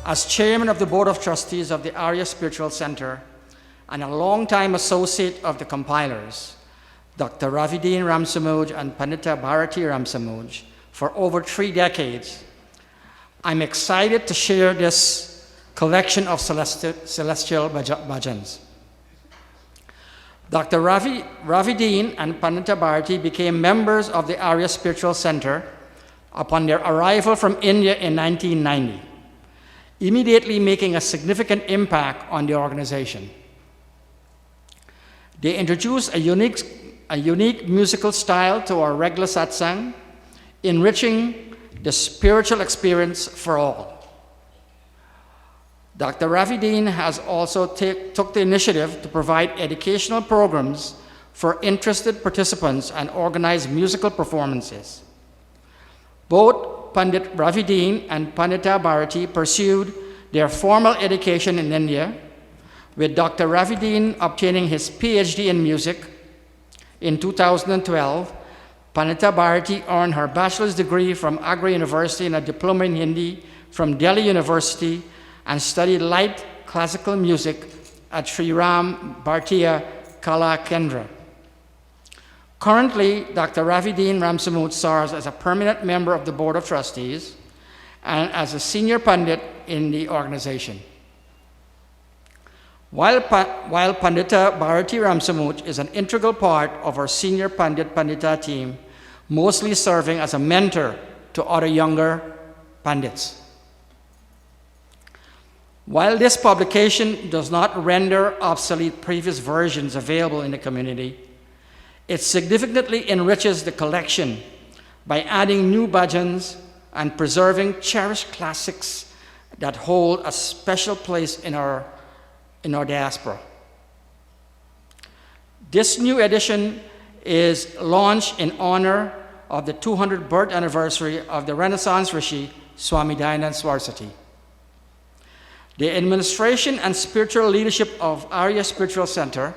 As chairman of the Board of Trustees of the Arya Spiritual Center and a longtime associate of the compilers, Dr. Ravideen Ramsamoj and Pandita Bharati Ramsamoj, for over 3 decades, I'm excited to share this collection of celestial bhajans. Dr. Ravideen and Pandita Bharati became members of the Arya Spiritual Center upon their arrival from India in 1990, immediately making a significant impact on the organization. They introduced a unique musical style to our regular satsang, enriching the spiritual experience for all. Dr. Ravideen has also took the initiative to provide educational programs for interested participants and organize musical performances. Both Pandit Ravideen and Pandita Bharati pursued their formal education in India, with Dr. Ravideen obtaining his PhD in music. In 2012, Pandita Bharati earned her bachelor's degree from Agra University and a diploma in Hindi from Delhi University, and studied light classical music at Sri Ram Bhartiya Kala Kendra. Currently, Dr. Ravideen Ramsamoj serves as a permanent member of the Board of Trustees and as a senior Pandit in the organization. While Pandita Bharati Ramsamoj is an integral part of our senior Pandita team, mostly serving as a mentor to other younger Pandits. While this publication does not render obsolete previous versions available in the community, it significantly enriches the collection by adding new bhajans and preserving cherished classics that hold a special place in our diaspora. This new edition is launched in honor of the 200th birth anniversary of the Renaissance Rishi, Swami Dayanand Saraswati. The administration and spiritual leadership of Arya Spiritual Center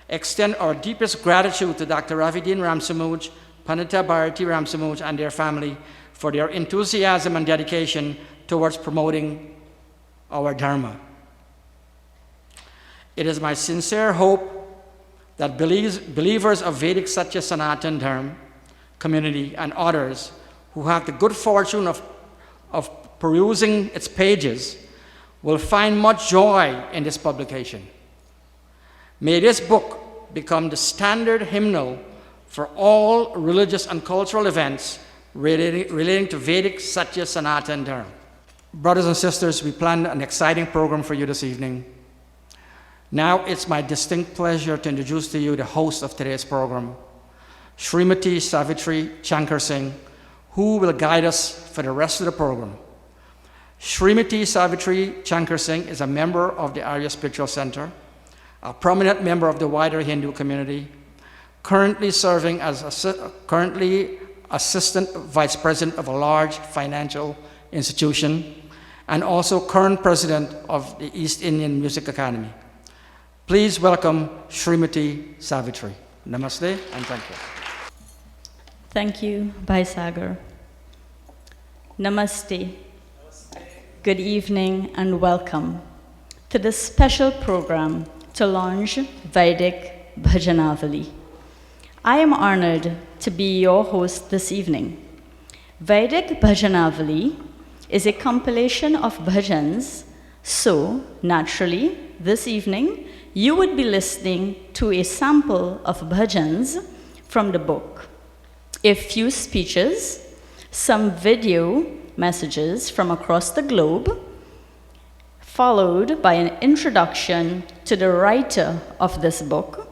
extend our deepest gratitude to Dr. Ravideen Ramsamoj, Pandita Bharati Ramsamoj, and their family for their enthusiasm and dedication towards promoting our Dharma. It is my sincere hope that believers of Vedic Satya Sanatan Dharma community and others who have the good fortune of perusing its pages will find much joy in this publication. May this book become the standard hymnal for all religious and cultural events relating to Vedic Satya Sanatan Dharma. Brothers and sisters, we planned an exciting program for you this evening. Now it's my distinct pleasure to introduce to you the host of today's program, Srimati Savitri Chankar Singh, who will guide us for the rest of the program. Srimati Savitri Chankar Singh is a member of the Arya Spiritual Center, a prominent member of the wider Hindu community, currently serving as Assistant Vice President of a large financial institution, and also current President of the East Indian Music Academy. Please welcome Srimati Savitri. Namaste and thank you. Thank you, Bhai Sagar. Namaste. Good evening and welcome to this special program to launch Vaidik Bhajanaavalee. I am honored to be your host this evening. Vaidik Bhajanaavalee is a compilation of bhajans, so naturally, this evening, you would be listening to a sample of bhajans from the book, a few speeches, some video messages from across the globe, followed by an introduction to the writer of this book,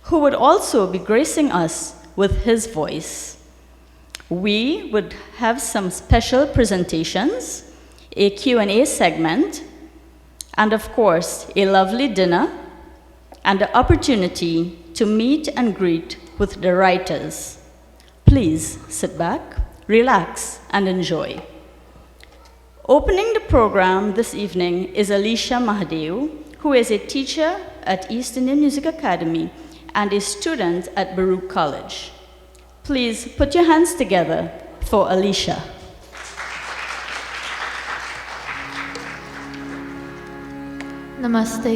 who would also be gracing us with his voice. We would have some special presentations, a Q&A segment, and of course, a lovely dinner, and the opportunity to meet and greet with the writers. Please sit back, relax, and enjoy. Opening the program this evening is Alicia Mahadev, who is a teacher at East Indian Music Academy and a student at Baruch College. Please put your hands together for Alicia. Namaste.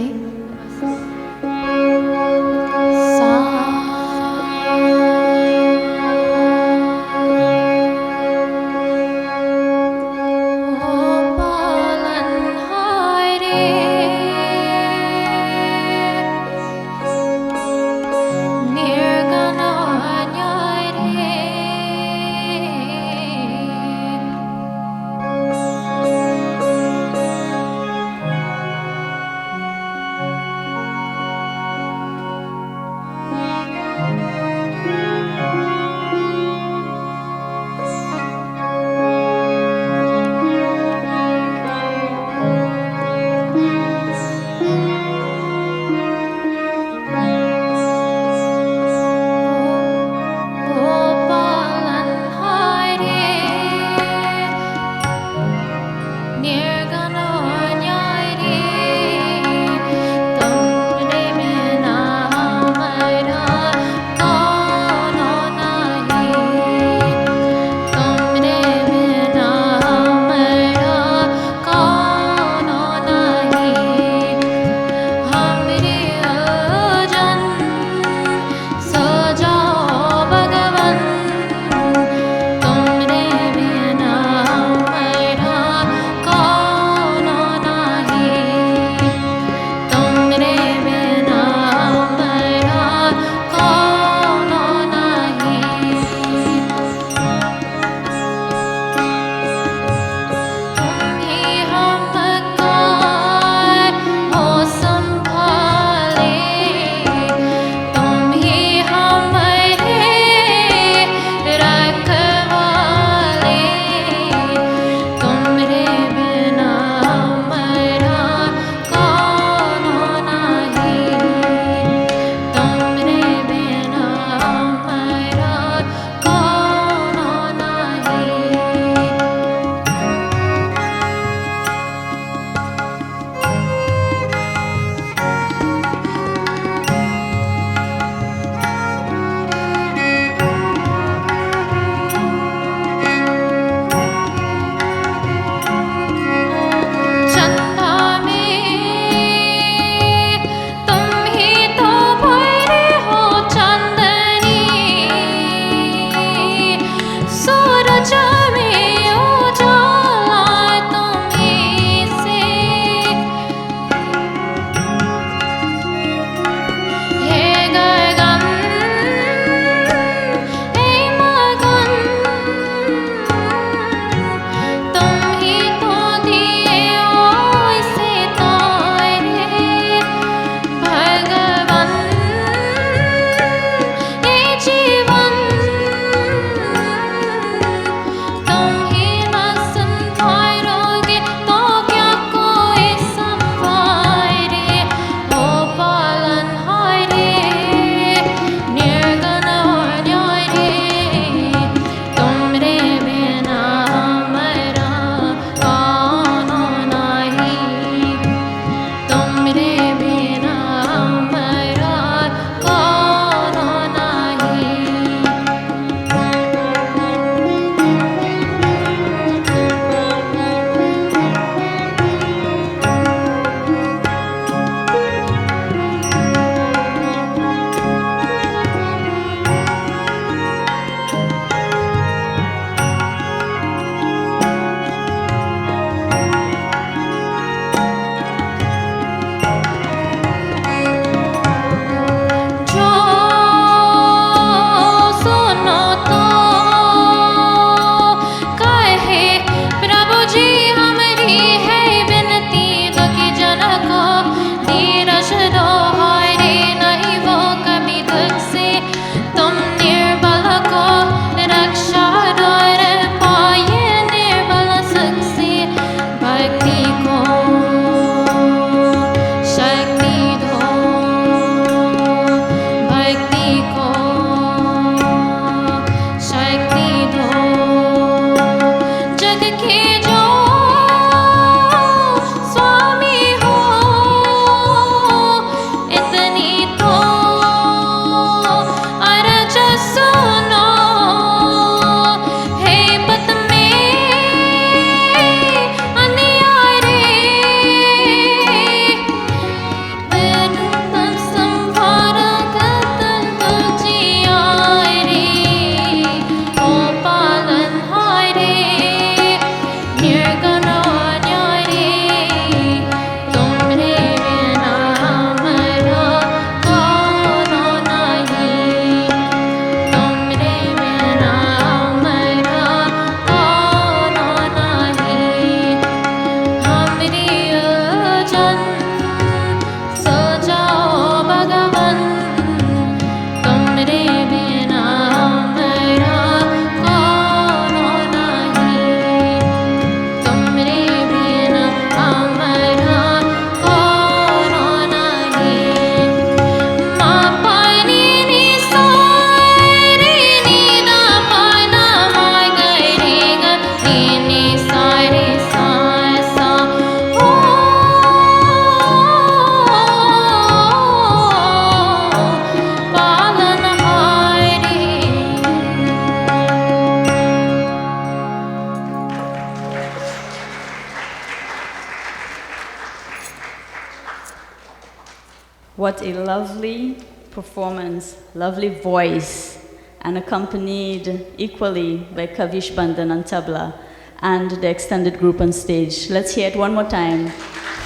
What a lovely performance, lovely voice, and accompanied equally by Kavish Bandan on tabla and the extended group on stage. Let's hear it one more time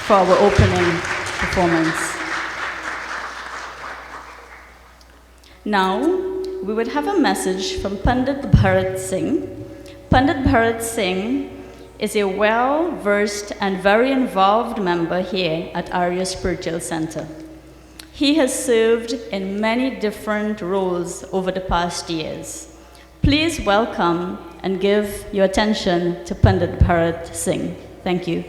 for our opening performance. Now, we would have a message from Pandit Bharat Singh. Pandit Bharat Singh is a well-versed and very involved member here at Arya Spiritual Center. He has served in many different roles over the past years. Please welcome and give your attention to Pandit Bharat Singh. Thank you.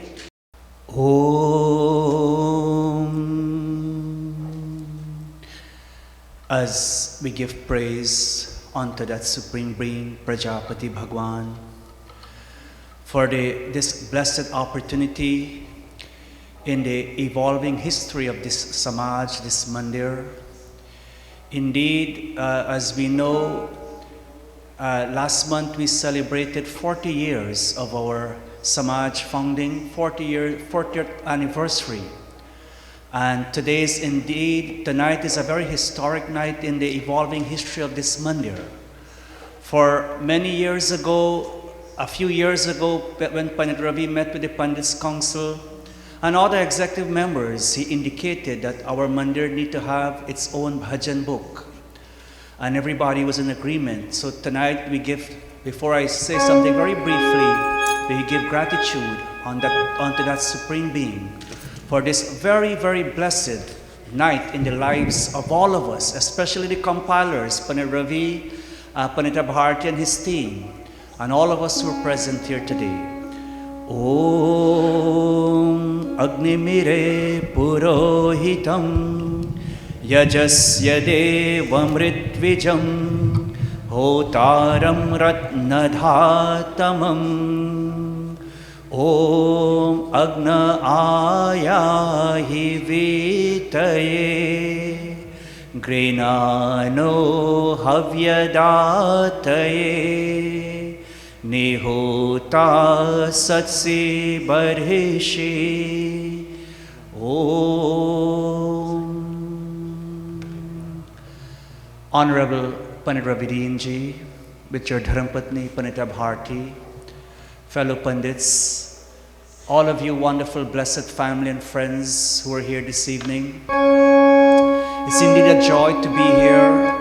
As we give praise unto that Supreme Being, Prajapati Bhagwan, for this blessed opportunity in the evolving history of this Samaj, this Mandir. Indeed, as we know, last month we celebrated 40 years of our Samaj founding, 40th anniversary. And tonight is a very historic night in the evolving history of this Mandir. For many years ago, a few years ago, when Pandit Ravi met with the Pandits Council and other executive members, he indicated that our Mandir need to have its own bhajan book. And everybody was in agreement. So tonight we give, before I say something very briefly, we give gratitude unto that Supreme Being for this very, very blessed night in the lives of all of us, especially the compilers, Pandit Ravi, Pandita Bharti and his team, and all of us who are present here today. Om Agnimire Purohitam Yajasya Devamritvijam Hotaram Ratnadhatamam Om Agna Ayahi Vitaye Grinano Havyadataye Nihota Satsi Barhishi Om. Honorable Pandit Ravidinji, with your Dharmpatni Pandita Bharti, fellow Pandits, all of you wonderful, blessed family and friends who are here this evening. It's indeed a joy to be here.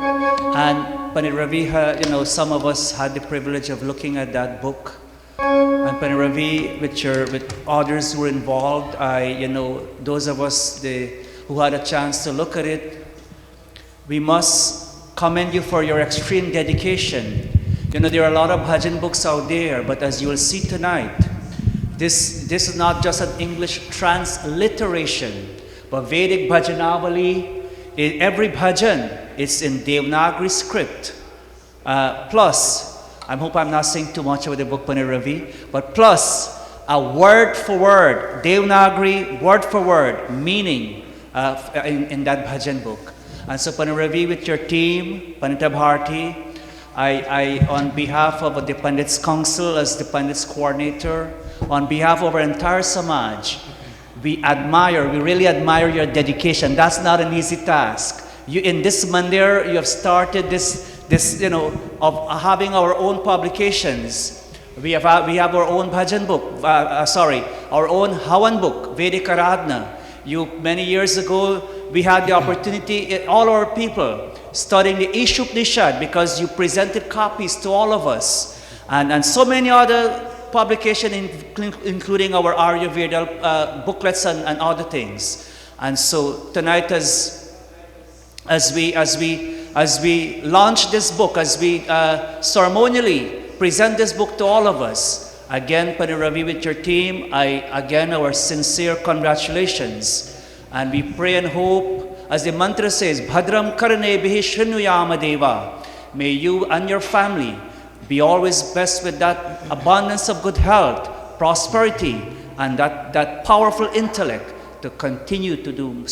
And Pandit Ravi, some of us had the privilege of looking at that book. And Pandit Ravi, with others who were involved, those of us who had a chance to look at it, we must commend you for your extreme dedication. There are a lot of bhajan books out there, but as you will see tonight, this is not just an English transliteration, but Vedic Bhajanaavalee, every bhajan, it's in Devanagari script. Plus, I hope I'm not saying too much about the book Pandit Ravi, but plus a word for word, Devanagari, word for word, meaning in that bhajan book. And so Pandit Ravi, with your team, Pandita Bharti, I, on behalf of the Pandits Council as the Pandits Coordinator, on behalf of our entire Samaj, we really admire your dedication. That's not an easy task. In this Mandir, you have started this of having our own publications. We have our own bhajan book, our own Havan book, Vedic Aradhana. Many years ago, we had the opportunity, all our people, studying the Ishupanishad because you presented copies to all of us. And so many other publications, including our Arya booklets and other things. And so tonight, as we launch this book, as we ceremonially present this book to all of us, again, Pandit Ravi, with your team, our sincere congratulations. And we pray and hope, as the mantra says, Bhadram Karane Bihi Shrinu Deva. May you and your family be always blessed with that abundance of good health, prosperity, and that powerful intellect to continue to do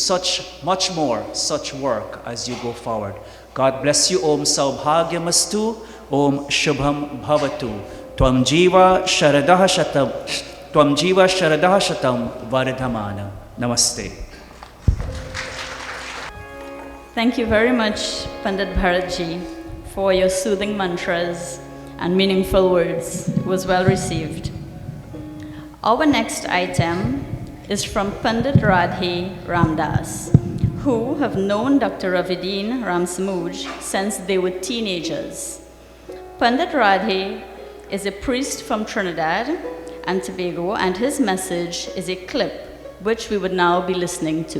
much more such work as you go forward. God bless you. Om Saubhagyamastu. Om Shubham Bhavatu. Tvam Jiva Sharadaha Shatam Vardhamana. Namaste. Thank you very much, Pandit Bharatji, for your soothing mantras and meaningful words. It was well received. Our next item is from Pandit Radhe Ramdas, who have known Dr. Ravideen Ramsamuj since they were teenagers. Pandit Radhe is a priest from Trinidad and Tobago, and his message is a clip which we would now be listening to.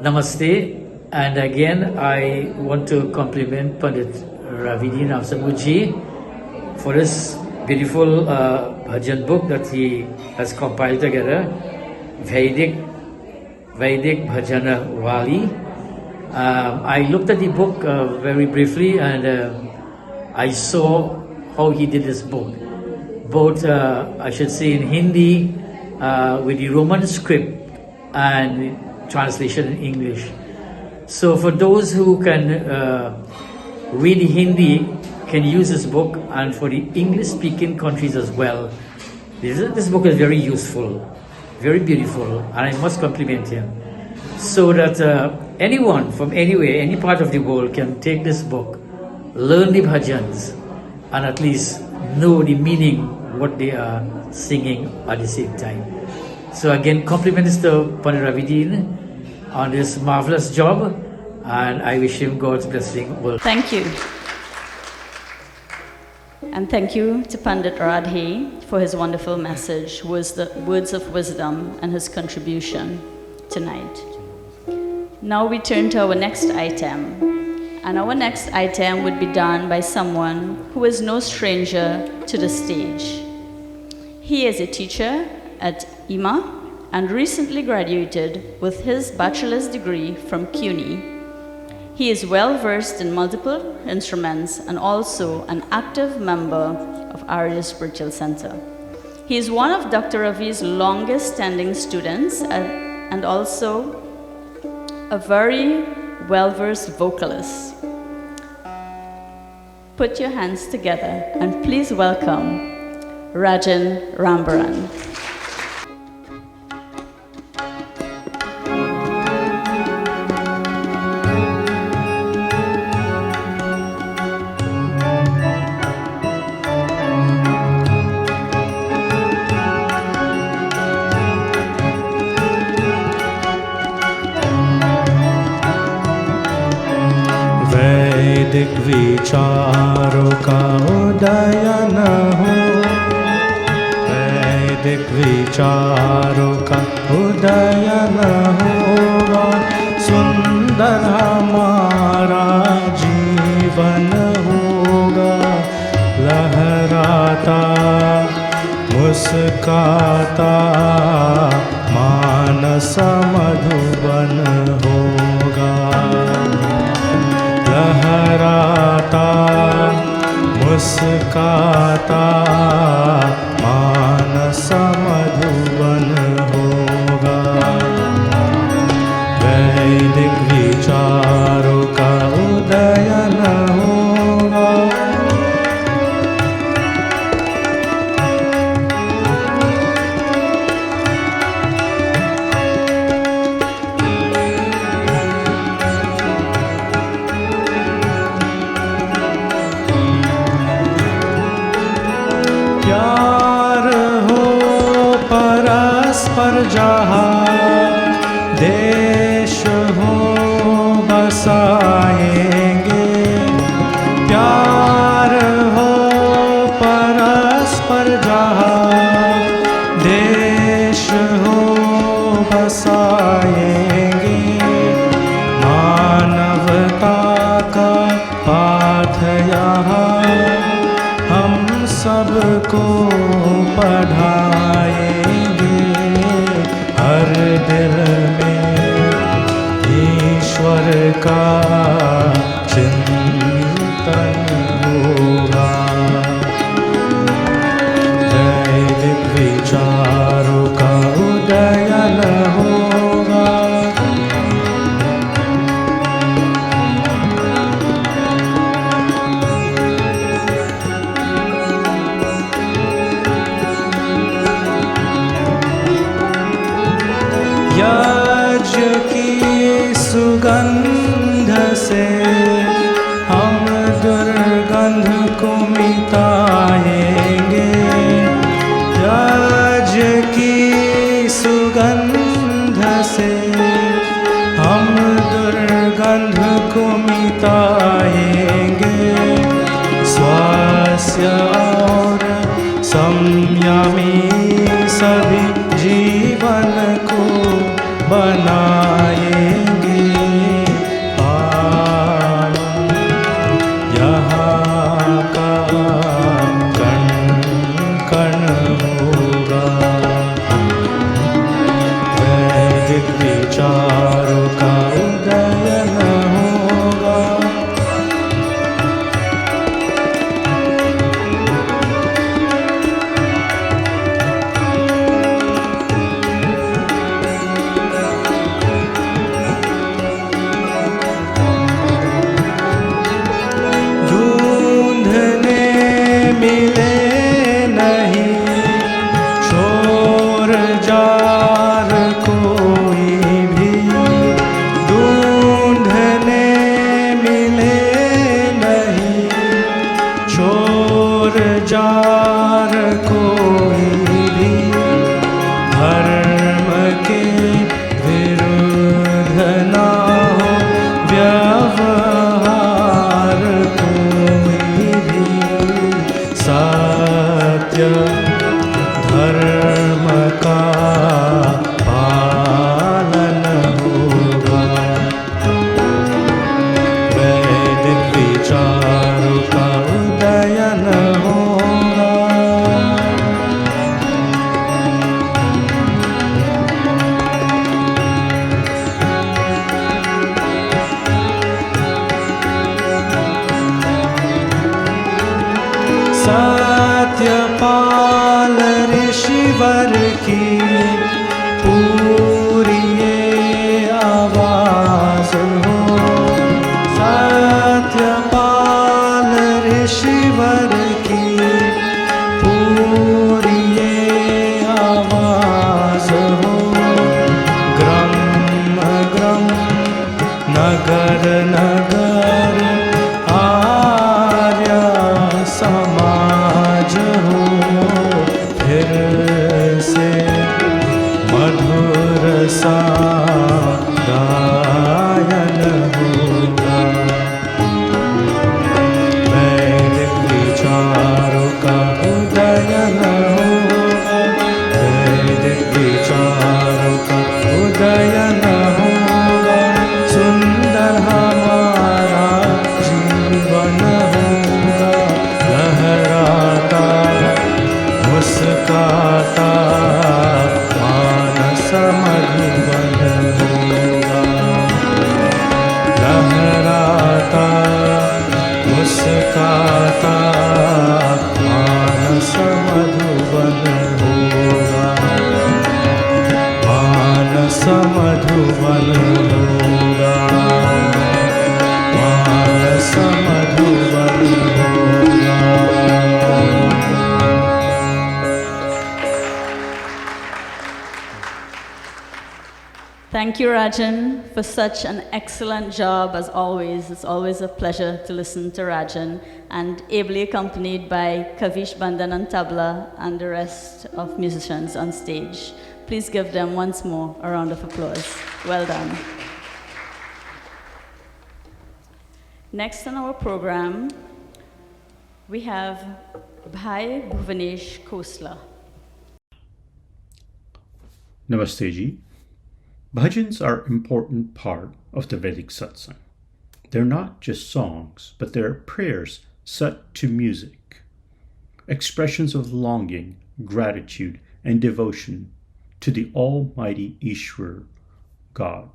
Namaste, and again I want to compliment Pandit Ravideen Ramsamuji for this beautiful bhajan book that he has compiled together, Vaidik Bhajanaavalee. I looked at the book very briefly, and I saw how he did this book, both I should say in Hindi with the Roman script and translation in English. So for those who can read Hindi, can use this book, and for the English-speaking countries as well, this book is very useful, very beautiful, and I must compliment him. So that anyone from anywhere, any part of the world can take this book, learn the bhajans, and at least know the meaning, what they are singing at the same time. So again, compliments to Pandit Ravideen on this marvelous job, and I wish him God's blessing. Thank you. And thank you to Pandit Radhe for his wonderful message, words of wisdom, and his contribution tonight. Now we turn to our next item. And our next item would be done by someone who is no stranger to the stage. He is a teacher at IMA and recently graduated with his bachelor's degree from CUNY. He is well versed in multiple instruments and also an active member of Arya Spiritual Center. He is one of Dr. Ravi's longest standing students and also a very well-versed vocalist. Put your hands together and please welcome Rajan Rambaran. वैदिक विचारों का उदय न हो, वैदिक विचारों का उदय न होगा, सुंदर हमारा जीवन होगा, लहराता मुस्काता मानस मधुबन होगा, लहराता मुस्काता मानस मधुबन होगा, वैदिक विचारों का उदयन होगा। पर जहाँ देश हो बसाएंगे, प्यार हो परस्पर जहाँ देश हो बसाएंगे, मानवता का पाठ यहाँ हम सबको पढ़ाएंगे, हर दिल में ईश्वर का चिंतन होगा, वैदिक विचारों का उदयन होगा। यज्ञ की सुगंध को मिटाएंगे, स्वास्थ्य और संयमी सभी जीवन को बनाएंगे पावन। यहाँ का कण कण होगा वैदिक विचारों का उदयन होगा। ढूंढने मिले नहीं शोर जार कोई भी, ढूंढने मिले नहीं शोर जार कोई भी, धर्म के विरुद्ध ना हो व्यवहार कोई भी, सत्य धर्म का पालन होगा वैदिक विचारों का उदयन होगा। सत्यपाल ऋषिवर की पूरी ये आवाज हो, सत्यपाल ऋषिवर की पूरी ये आवाज हो, ग्रम ग्रम नगर नगर आर्य समाज हो, फिर से मधुर सा गायन होगा वैदिक विचारों का उदयन होगा, वैदिक विचारों का उदयन होगा, सुंदर हमारा जीवन होगा, लहराता मुस्काता मानस मधुबन होगा, लहराता मुस्काता मानस मधुबन होगा, मानस मधुबन होगा, मानस मधुबन होगा। Thank you, Rajan, for such an excellent job as always. It's always a pleasure to listen to Rajan, and ably accompanied by Kavish Bandan on tabla and the rest of musicians on stage. Please give them once more a round of applause. Well done. Next on our program, we have Bhai Bhuvanesh Khosla. Namaste ji. Bhajans are an important part of the Vedic satsang. They're not just songs, but they're prayers set to music, expressions of longing, gratitude, and devotion to the Almighty Ishwar, God.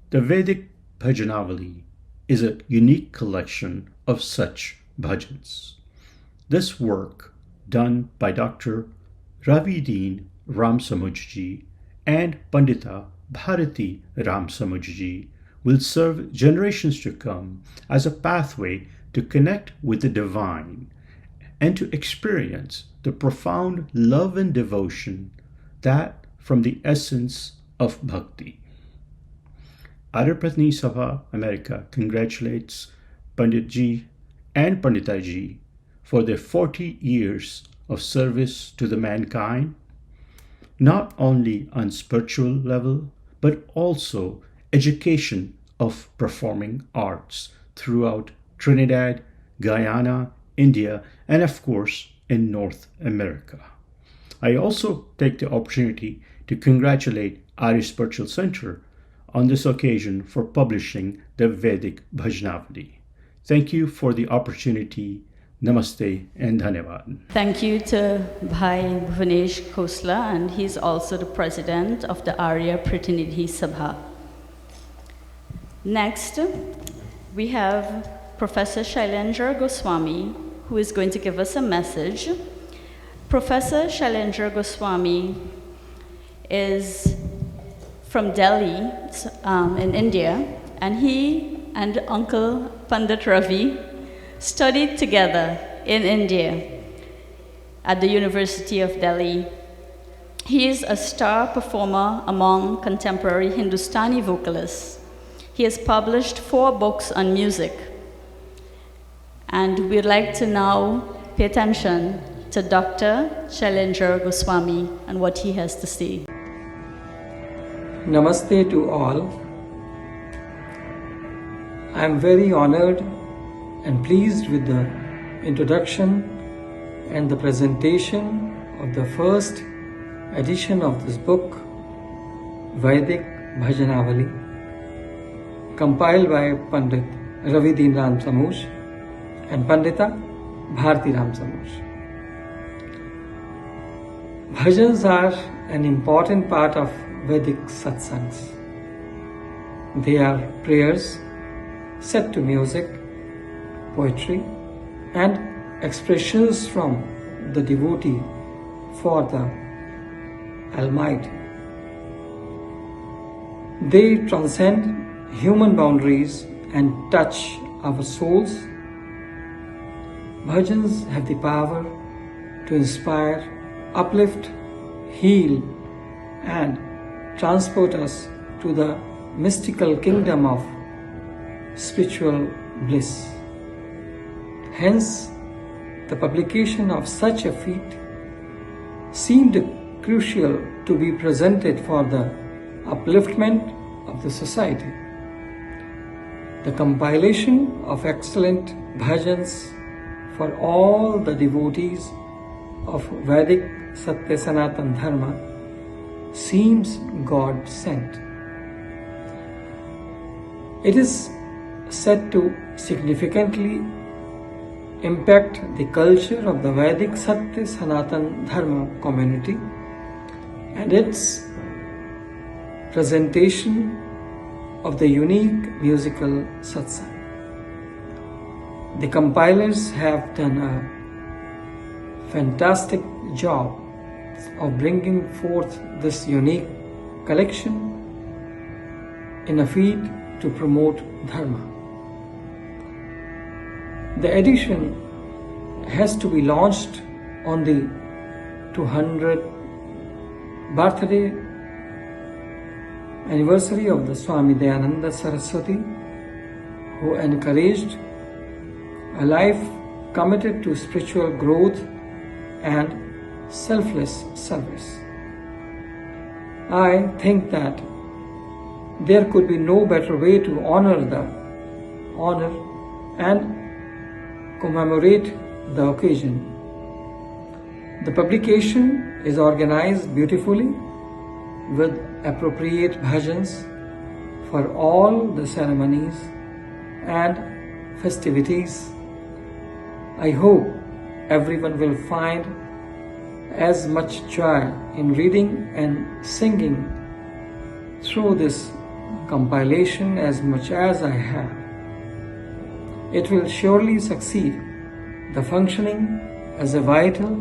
The Vedic Bhajanaavalee is a unique collection of such bhajans. This work, done by Dr. Ravideen Ramsamujji and Pandita Bharati Ramsamujji, will serve generations to come as a pathway to connect with the divine and to experience the profound love and devotion that from the essence of bhakti. Arya Sabha America congratulates Pandit Ji and Pandita Ji for their 40 years of service to the mankind, not only on spiritual level, but also education of performing arts throughout Trinidad, Guyana, India, and of course in North America. I also take the opportunity to congratulate Arya Spiritual Center on this occasion for publishing the Vedic Bhajanaavalee. Thank you for the opportunity. Namaste and Dhanyavad. Thank you to Bhai Bhuvanesh Khosla, and he's also the president of the Arya Pratinidhi Sabha. Next, we have Professor Shailendra Goswami, who is going to give us a message. Professor Shailendra Goswami is from Delhi in India, and he and Uncle Pandit Ravi studied together in India at the University of Delhi. He is a star performer among contemporary Hindustani vocalists. He has published 4 books on music. And we'd like to now pay attention to Dr. Shailendra Goswami and what he has to say. Namaste to all. I am very honored and pleased with the introduction and the presentation of the first edition of this book, Vaidik Bhajanaavalee, compiled by Pandit Ravi Deen Ram Samush and Pandita Bharti Ram Samush. Bhajans are an important part of Vedic satsangs. They are prayers set to music, poetry, and expressions from the devotee for the Almighty. They transcend human boundaries and touch our souls. Bhajans have the power to inspire, uplift, heal, and transport us to the mystical kingdom of spiritual bliss. Hence, the publication of such a feat seemed crucial to be presented for the upliftment of the society. The compilation of excellent bhajans for all the devotees of Vedic Satya Sanatan Dharma seems God sent. It is said to significantly impact the culture of the Vedic Satya Sanatan Dharma community and its presentation of the unique musical satsang. The compilers have done a fantastic job of bringing forth this unique collection in a feat to promote Dharma. The edition has to be launched on the 200th birthday anniversary of the Swami Dayananda Saraswati, who encouraged a life committed to spiritual growth and selfless service. I think that there could be no better way to honor and commemorate the occasion. The publication is organized beautifully with appropriate bhajans for all the ceremonies and festivities. I hope everyone will find as much joy in reading and singing through this compilation as much as I have. It will surely succeed the functioning as a vital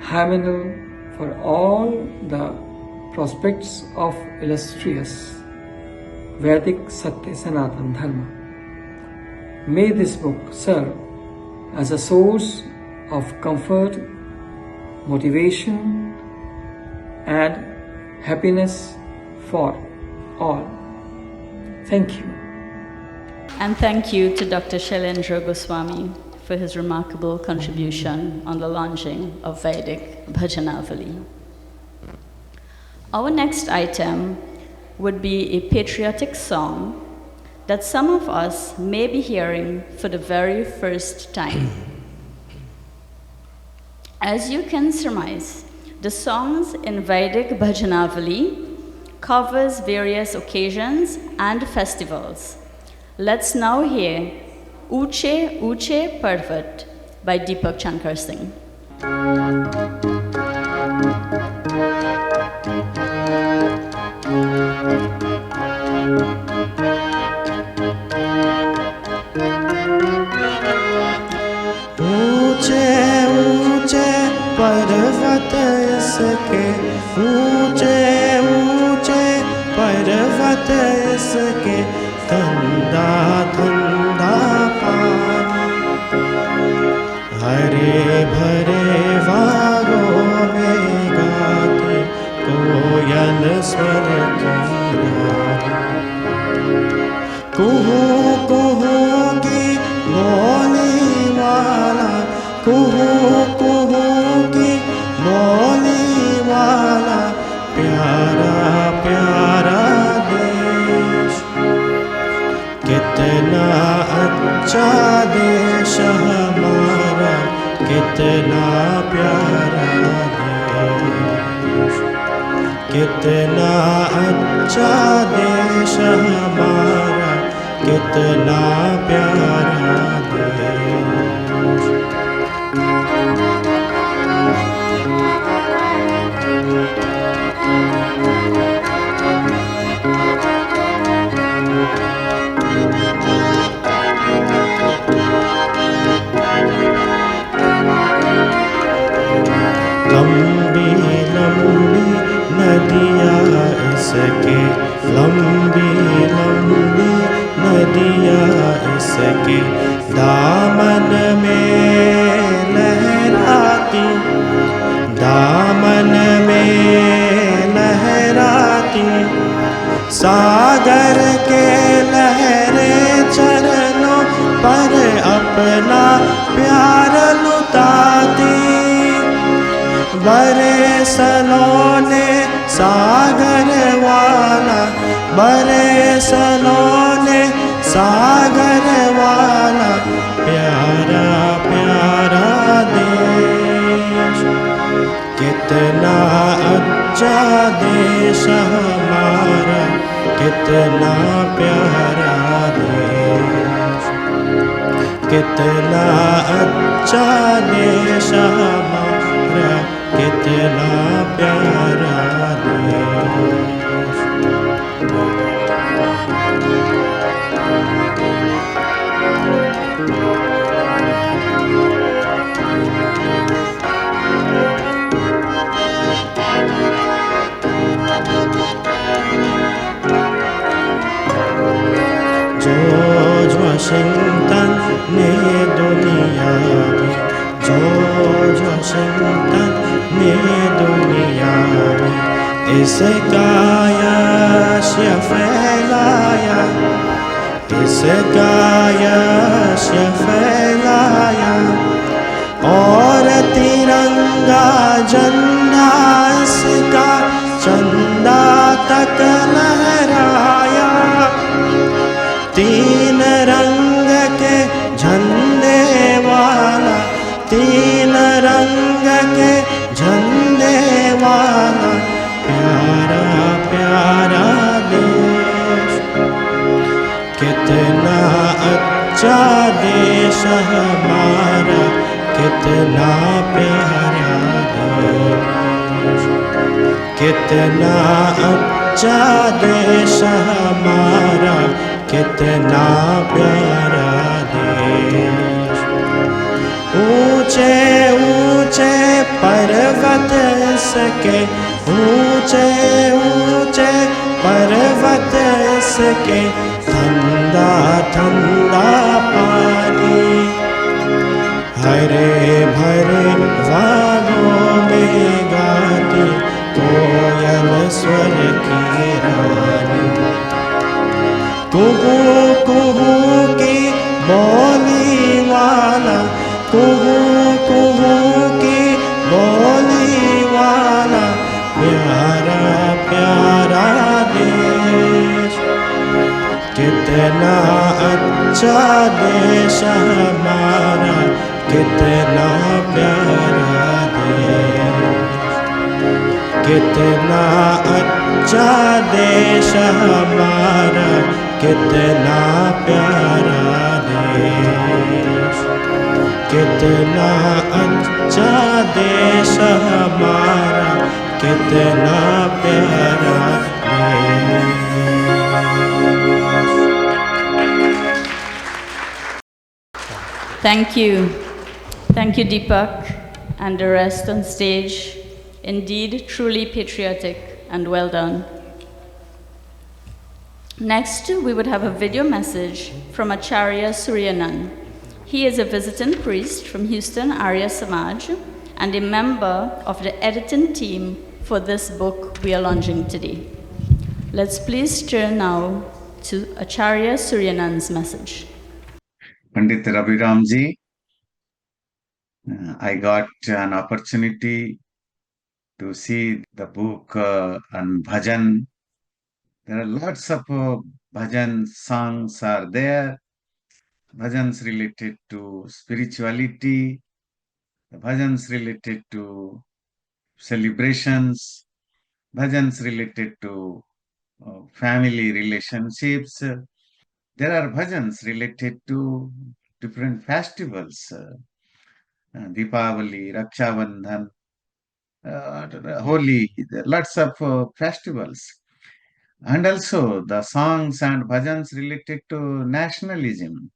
hymeneal for all the prospects of illustrious Vedic Satya Sanatan Dharma. May this book serve as a source of comfort, motivation, and happiness for all. Thank you. And thank you to Dr. Shailendra Goswami for his remarkable contribution on the launching of Vaidik Bhajanaavalee. Our next item would be a patriotic song that some of us may be hearing for the very first time. As you can surmise, the songs in Vaidik Bhajanaavalee covers various occasions and festivals. Let's now hear Uche Uche Parvat by Deepak Chankar Singh. ऊंचे ऊंचे पर्वत इसके, ऊंचे ऊंचे पर्वत इसके, ठंडा ठंडा पानी, हरे भरे वागों में गाती कोयल स्वर की रानी, कुहू कुहू की बोली वाला, कुहू कुहू की बोली वाला, प्यारा प्यारा देश, कितना अच्छा देश हमारा, कितना प्यारा देश, कितना अच्छा देश हमारा, कितना प्यारा देश। लंबी लंबी नदियाँ इसके, लंबी लंबी नदियाँ इसके, दामन में लहराती, दामन में लहराती, सागर के लहरे चरणों पर अपना प्यार लुटाती, बड़े सलोने सागर वाला, बड़े सलोने सागर वाला, प्यारा प्यारा देश, कितना अच्छा देश हमारा, कितना प्यारा देश, कितना अच्छा देश हमारा, कितना प्यारा देश। जॉर्ज वाशिंगटन ने दुनिया में, जॉर्ज वाशिंगटन ने दुनिया में इसका यश फैलाया, इसका यश फैलाया, और तिरंगा झंडा इसका चंदा तक लहराया, तीन रंग के झंडे वाला, तीन रंग के झंडे वाला, प्यारा प्यारा देश, कितना अच्छा देश हमारा, कितना प्यारा देश, कितना अच्छा देश हमारा, कितना प्यारा देश। ऊंचे ऊंचे पर्वत इसके, ऊंचे ऊंचे पर्वत इसके, ठंडा ठंडा पानी, हरे भरे वागों में गाती कोयल स्वर की रानी, कुहू कुहू की बोली वाला, कुहू कुहू की बोली वाला, प्यारा प्यारा देश, कितना अच्छा देश हमारा, कितना प्यारा देश, कितना अच्छा देश हमारा, कितना प्यारा देश, कितना अच्छा देश हमारा, कितना प्यारा देश। Thank you. Thank you, Deepak, and the rest on stage. Indeed, truly patriotic and well done. Next, we would have a video message from Acharya Suryanan. He is a visiting priest from Houston, Arya Samaj, and a member of the editing team for this book we are launching today. Let's please turn now to Acharya Suryanan's message. Pandit Ravi Ramji, I got an opportunity to see the book on bhajan. There are lots of bhajan songs are there, bhajans related to spirituality, bhajans related to celebrations, bhajans related to family relationships. There are bhajans related to different festivals, Deepavali, Raksha Bandhan, Holi, there are lots of festivals. And also the songs and bhajans related to nationalism,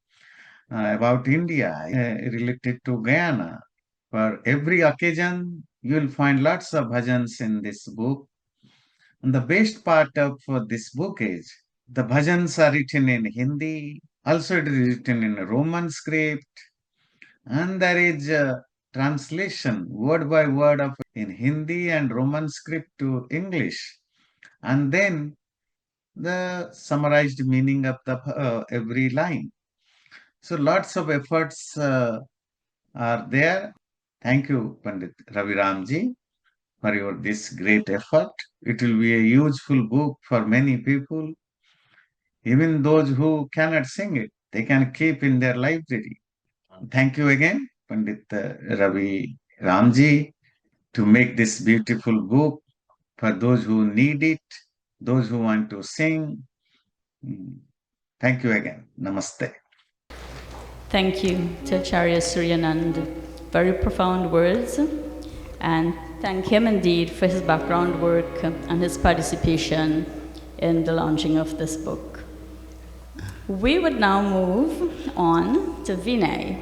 about India, related to Guyana. For every occasion, you will find lots of bhajans in this book. And the best part of this book is the bhajans are written in Hindi, also it is written in Roman script, and there is a translation word by word of in Hindi and Roman script to English, and then the summarized meaning of the every line. So lots of efforts are there. Thank you, Pandit Ravi Ramji, for your this great effort. It will be a useful book for many people. Even those who cannot sing it, they can keep in their library. Thank you again, Pandit Ravi Ramji, to make this beautiful book for those who need it, those who want to sing. Thank you again. Namaste. Thank you to Acharya Suryanand. Very profound words. And thank him indeed for his background work and his participation in the launching of this book. We would now move on to Vinay.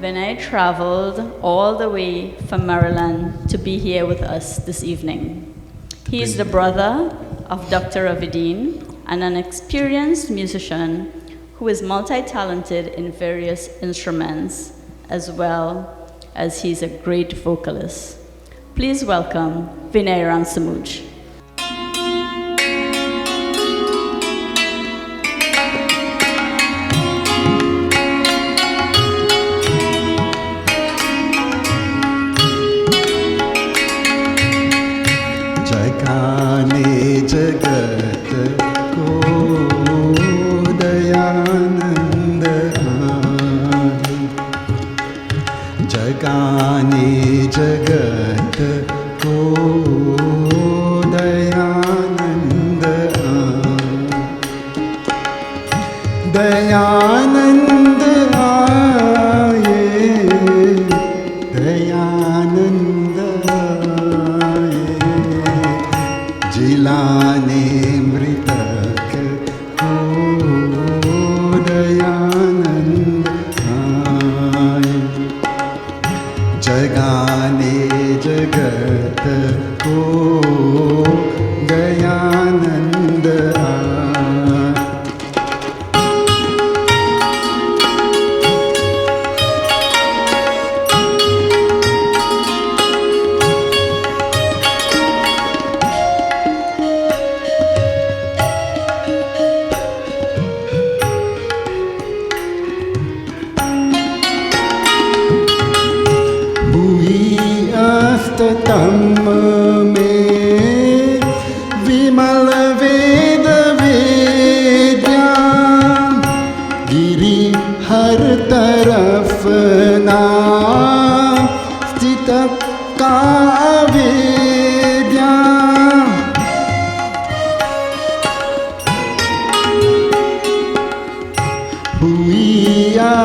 Vinay traveled all the way from Maryland to be here with us this evening. He is the brother of Dr. Ravideen and an experienced musician who is multi-talented in various instruments, as well as he's a great vocalist. Please welcome Vinay Ramsamuj. जगाने जगत को दयानंद आए, जगाने जगत को दयानंद आए, दयानंद आए, दयानंद आए, जिलाने मृतक को दयानंद आए, जगाने जगत को दयानंद आए।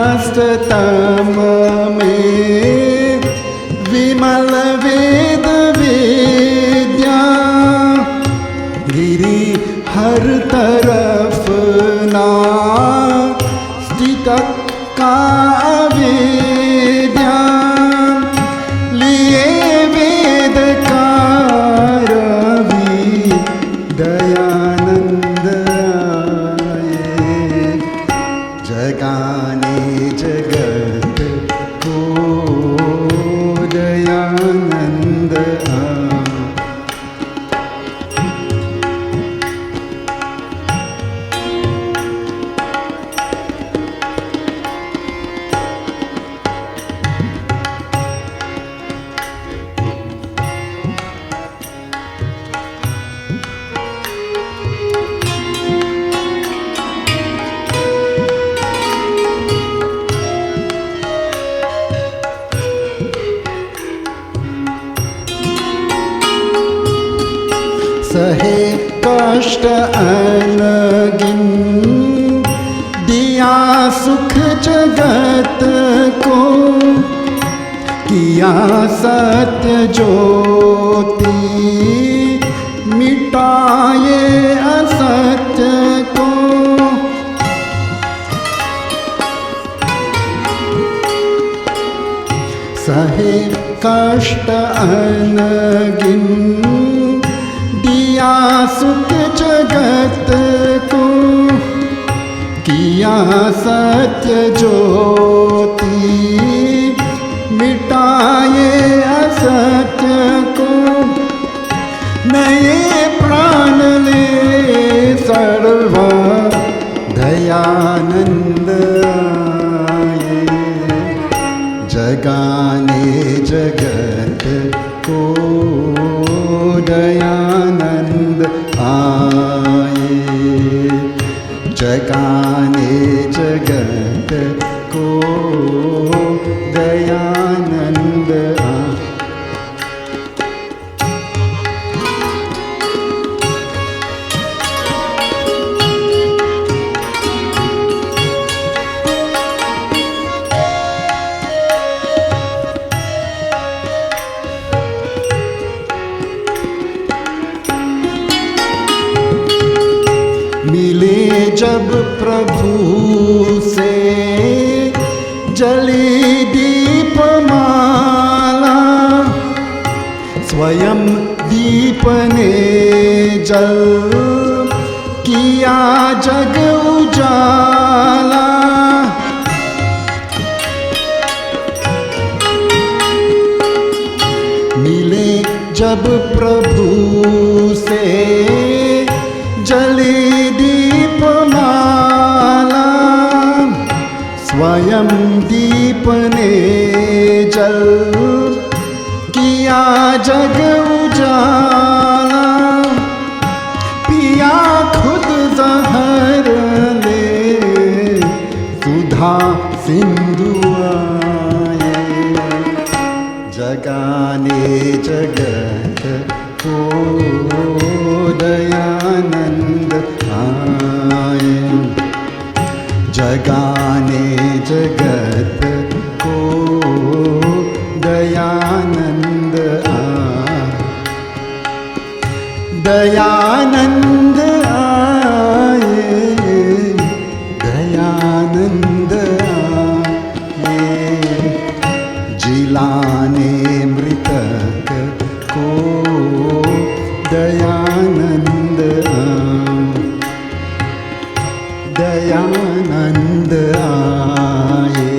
भूयास्ततम में विमल वेद वेद्या गिरि हर तरफ ना स्थित का वेद्या लिए वेद का रवि दयानंद आए जगाने जगत को दयानंद आए सहे कष्ट अनगिन दिया सुख जगत को किया सत्य ज्योति मिटाए असत्य को सहे कष्ट अनगिन दिया सुख जगत को किया सत्य ज्योति मिटाए असत्य को नए प्राण ले सर्वा दयानंद आए जगाने जगत को दयानंद आए जगाने जगत को दयानंद आए मिले जब प्रभु से जली दीपमाला स्वयं दीप ने जल किया जग उजाला मिले जब प्रभु से जली दीपमाला स्वयं दीप ने जल किया जग उजाला पिया खुद जहर ले सुधा सिंधु आए जगाने जगत को दयानंद आए जगाने जगत को दयानंद आए दयानंद आए दयानंद आए जिलाने मृतक को दयानंद दयानंद आए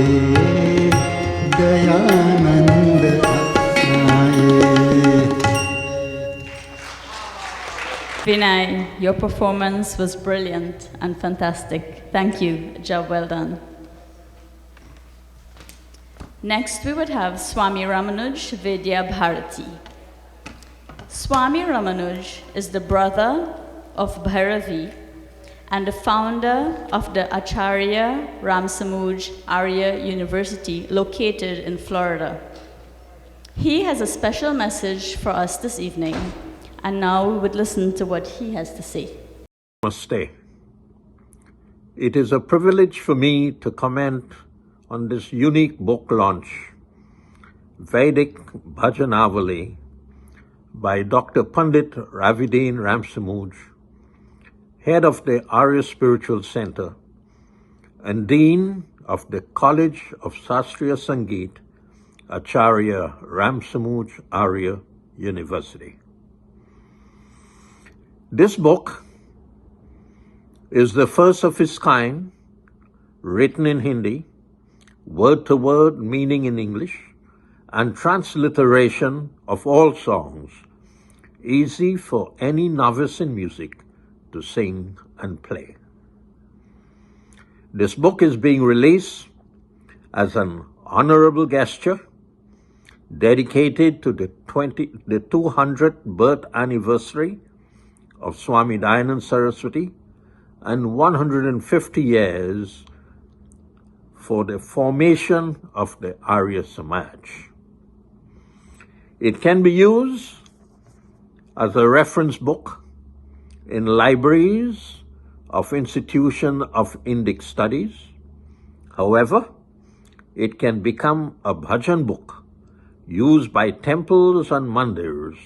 दयानंद आए Vinay, your performance was brilliant and fantastic. Thank you. Job well done. Next, we would have Swami Ramanuj Vidya Bharati. Swami Ramanuj is the brother of Bhairavi and the founder of the Acharya Ramsamuj Arya University located in Florida. He has a special message for us this evening, and now we would listen to what he has to say. Namaste. It is a privilege for me to comment on this unique book launch, Vaidik Bhajanaavalee, by Dr. Pandit Ravideen Ramsamuj, head of the Arya Spiritual Center and Dean of the College of Shastriya Sangeet, Acharya Ramsamuj Arya University. This book is the first of its kind, written in Hindi, word-to-word meaning in English, and transliteration of all songs, easy for any novice in music to sing and play. This book is being released as an honorable gesture dedicated to the 200th birth anniversary of Swami Dayanand Saraswati and 150 years for the formation of the Arya Samaj. It can be used as a reference book in libraries of institution of Indic studies. However, it can become a bhajan book used by temples and mandirs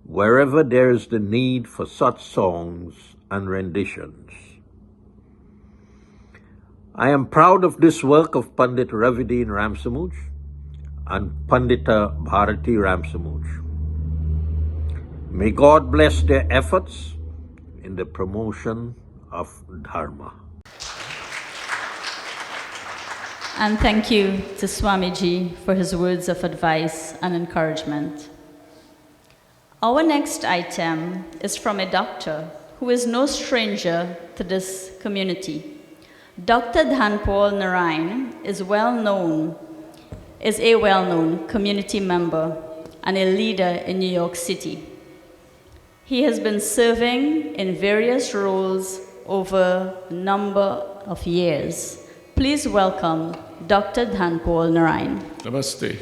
wherever there is the need for such songs and renditions. I am proud of this work of Pandit Ravideen Ramsamuj and Pandita Bharati Ramsamuj. May God bless their efforts in the promotion of Dharma. And thank you to Swamiji for his words of advice and encouragement. Our next item is from a doctor who is no stranger to this community. Dr. Dhanpal Narayan is a well-known community member and a leader in New York City. He has been serving in various roles over a number of years. Please welcome Dr. Dhanpal Narayan. Namaste.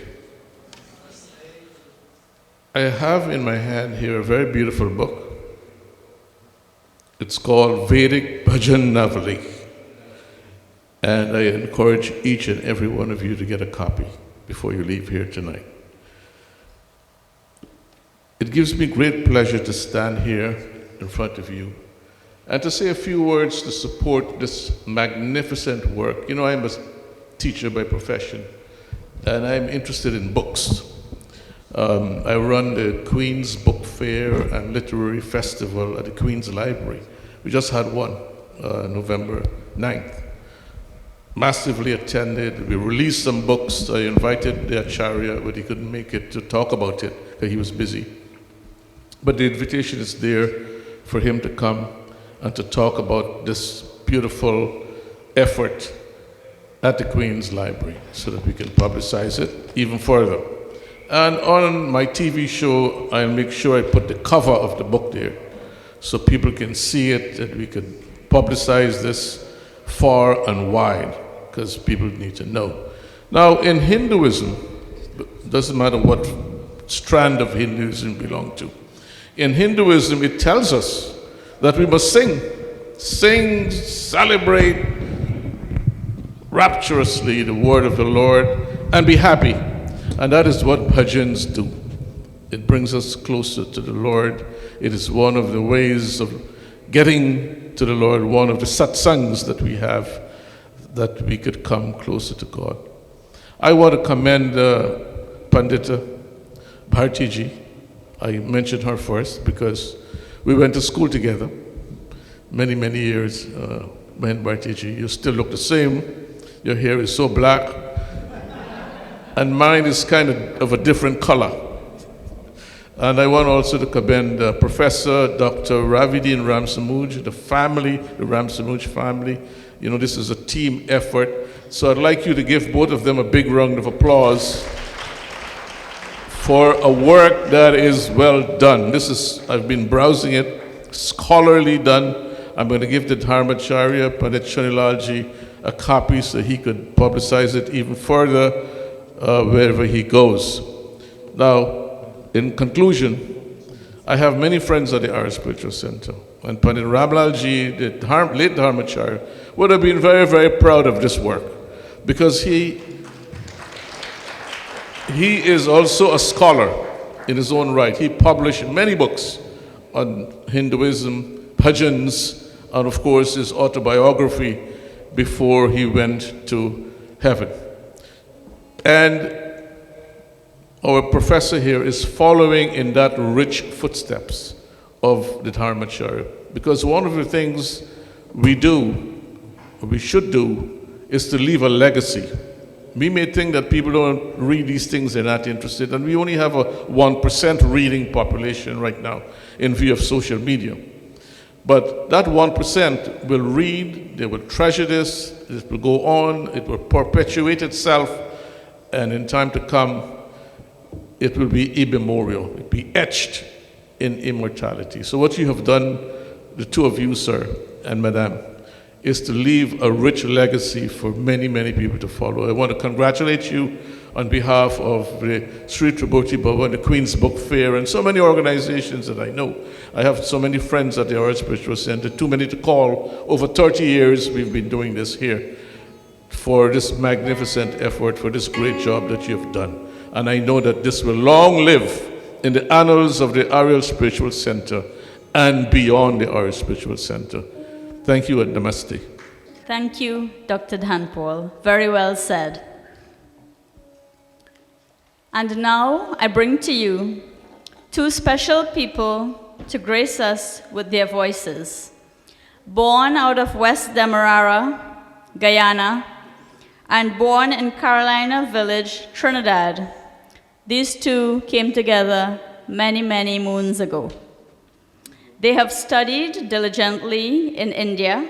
I have in my hand here a very beautiful book. It's called Vaidik Bhajanaavalee. And I encourage each and every one of you to get a copy before you leave here tonight. It gives me great pleasure to stand here in front of you and to say a few words to support this magnificent work. You know, I'm a teacher by profession, and I'm interested in books. I run the Queen's Book Fair and Literary Festival at the Queen's Library. We just had one, November 9th. Massively attended. We released some books. I invited the Acharya, but he couldn't make it to talk about it because he was busy. But the invitation is there for him to come and to talk about this beautiful effort at the Queen's Library so that we can publicize it even further. And on my TV show, I'll make sure I put the cover of the book there so people can see it and we can publicize this far and wide, because people need to know. Now, in Hinduism, it doesn't matter what strand of Hinduism you belong to. In Hinduism, it tells us that we must sing, celebrate rapturously the word of the Lord, and be happy. And that is what bhajans do. It brings us closer to the Lord. It is one of the ways of getting to the Lord, one of the satsangs that we have, that we could come closer to God. I want to commend Pandita Bharti ji. I mentioned her first because we went to school together many, many years. Mahen Bharti ji, you still look the same. Your hair is so black. And mine is kind of a different color. And I want also to commend Professor Dr. Ravideen Ramsamuj, the Ramsamuj family. You know, this is a team effort. So I'd like you to give both of them a big round of applause for a work that is well done. I've been browsing it, scholarly done. I'm going to give the Dharmacharya, Pandit Shanilalji, a copy so he could publicize it even further wherever he goes. Now, in conclusion, I have many friends at the Arya Spiritual Center. and Pandit Ramlalji, the late Dharmacharya, would have been very, very proud of this work, because he is also a scholar in his own right. He published many books on Hinduism, bhajans, and of course his autobiography before he went to heaven. And our professor here is following in that rich footsteps of the Dharmacharya, because one of the things we should do, is to leave a legacy. We may think that people don't read these things, they're not interested, and we only have a 1% reading population right now in view of social media. But that 1% will read, they will treasure this, it will go on, it will perpetuate itself, and in time to come, it will be immemorial, it will be etched in immortality. So what you have done, the two of you, sir, and madam, is to leave a rich legacy for many, many people to follow. I want to congratulate you on behalf of the Sri Tribhuti Bhavan, the Queen's Book Fair, and so many organizations that I know. I have so many friends at the Arya Spiritual Center, too many to call. Over 30 years we've been doing this here for this magnificent effort, for this great job that you have done. And I know that this will long live in the annals of the Arya Spiritual Center and beyond the Arya Spiritual Center. Thank you and namaste. Thank you, Dr. Dhanpal. Very well said. And now I bring to you two special people to grace us with their voices. Born out of West Demerara, Guyana, and born in Carolina Village, Trinidad, these two came together many, many moons ago. They have studied diligently in India,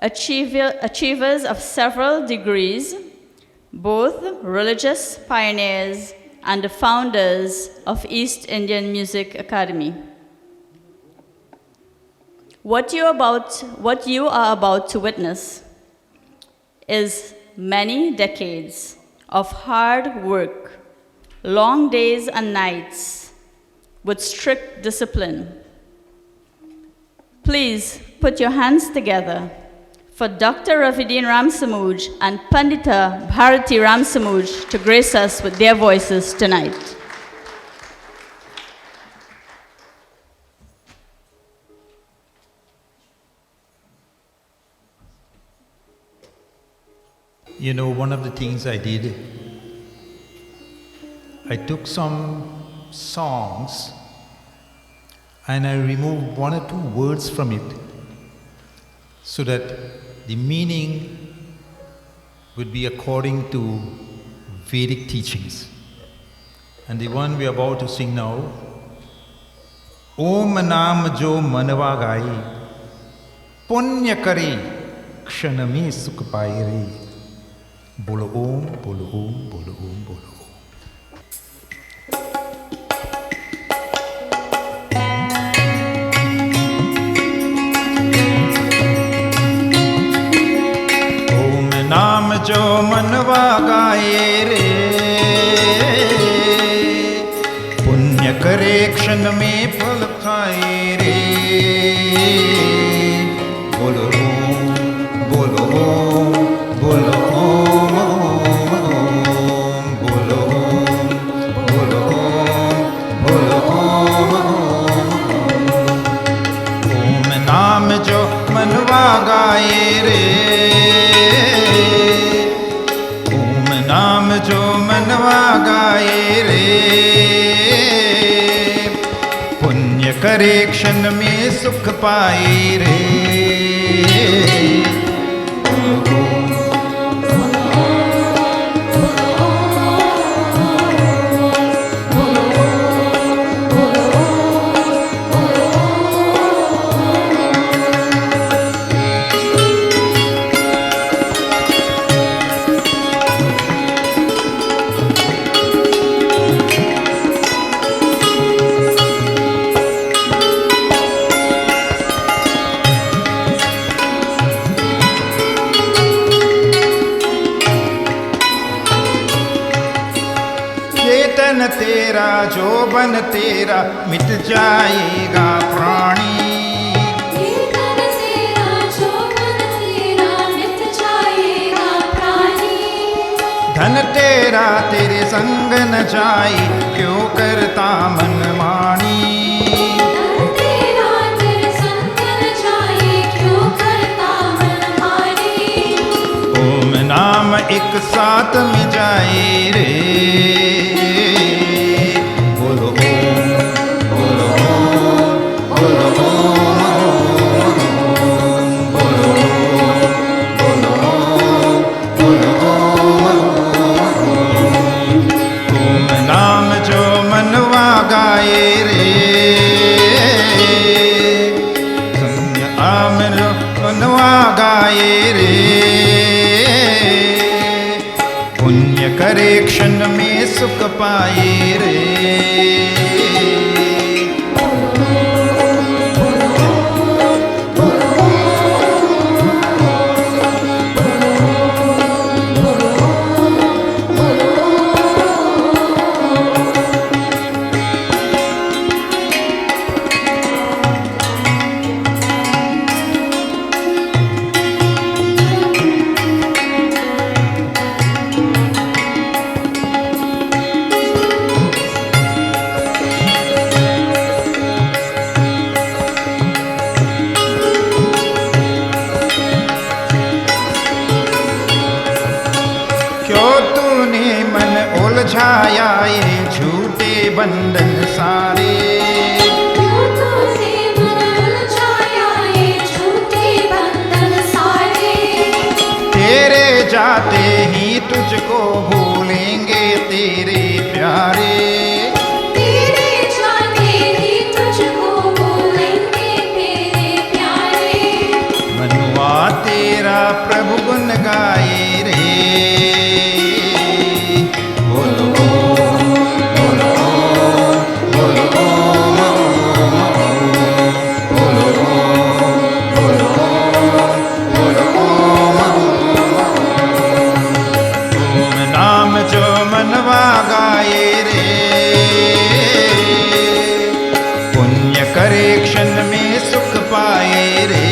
achievers of several degrees, both religious pioneers and the founders of East Indian Music Academy. What you are about to witness is many decades of hard work, long days and nights, with strict discipline. Please put your hands together for Dr. Ravideen Ramsamuj and Pandita Bharati Ramsamuj to grace us with their voices tonight. You know, one of the things I did, I took some songs and I removed one or two words from it so that the meaning would be according to Vedic teachings. And the one we are about to sing now, Om Naam Jo Manava Gai, Punya Kare, Kshaname Sukh Pai Re. Bolo Om, Bolo Om, Bolo Om, Bolo Om. नाम जो मनवा गाए रे, पुण्य करे क्षण में फल खाए रे। बोलो ओम, बोलो ओम, बोलो ओम, ओम, बोलो ओम, बोलो ओम, बोलो ओम, ओम नाम जो मनवा गाए रे, नाम जो मनवा गाए रे, पुण्य करे क्षण में सुख पाए रे। तेरा जो बन तेरा मिट जाएगा प्राणी, तेरे संग न जाए, क्यों करता मन मानी। ओम नाम एक साथ में जाए रे, बोलो ओम, बोलो ओम, बोलो ओम, बोलो ओम, बोलो ओम। ओम नाम जो मनवा गाए रे, आम जो मनवा गाए रे, पुण्य करे क्षण में सुख पाए रे। उलझाया ये झूठे बंधन सारे, तेरे जाते ही तुझको भूलेंगे तेरे प्यारे, तेरे जाते ही तुझको भूलेंगे तेरे प्यारे। मनुआ तेरा प्रभु गुण गाए रे, करे क्षण में सुख पाए रे।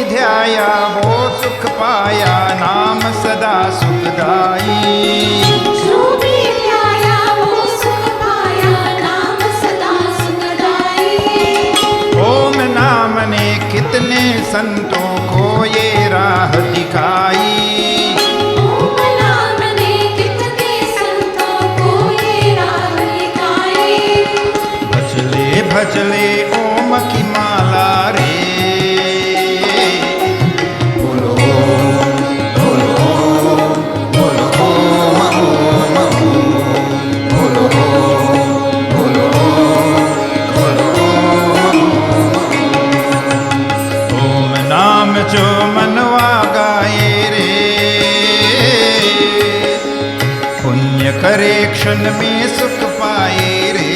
ध्याया वो सुख पाया, नाम सदा सुखदाई। जो भी ध्याया वो सुख पाया, नाम सदा सुखदाई। ओम नाम ने कितने संतों को ये राह दिखाई, ओम नाम ने कितने संतों को ये राह दिखाई। भजले भजले ओम की माला रे, जो मनवा गाए रे, पुण्य करे क्षण में सुख पाए रे।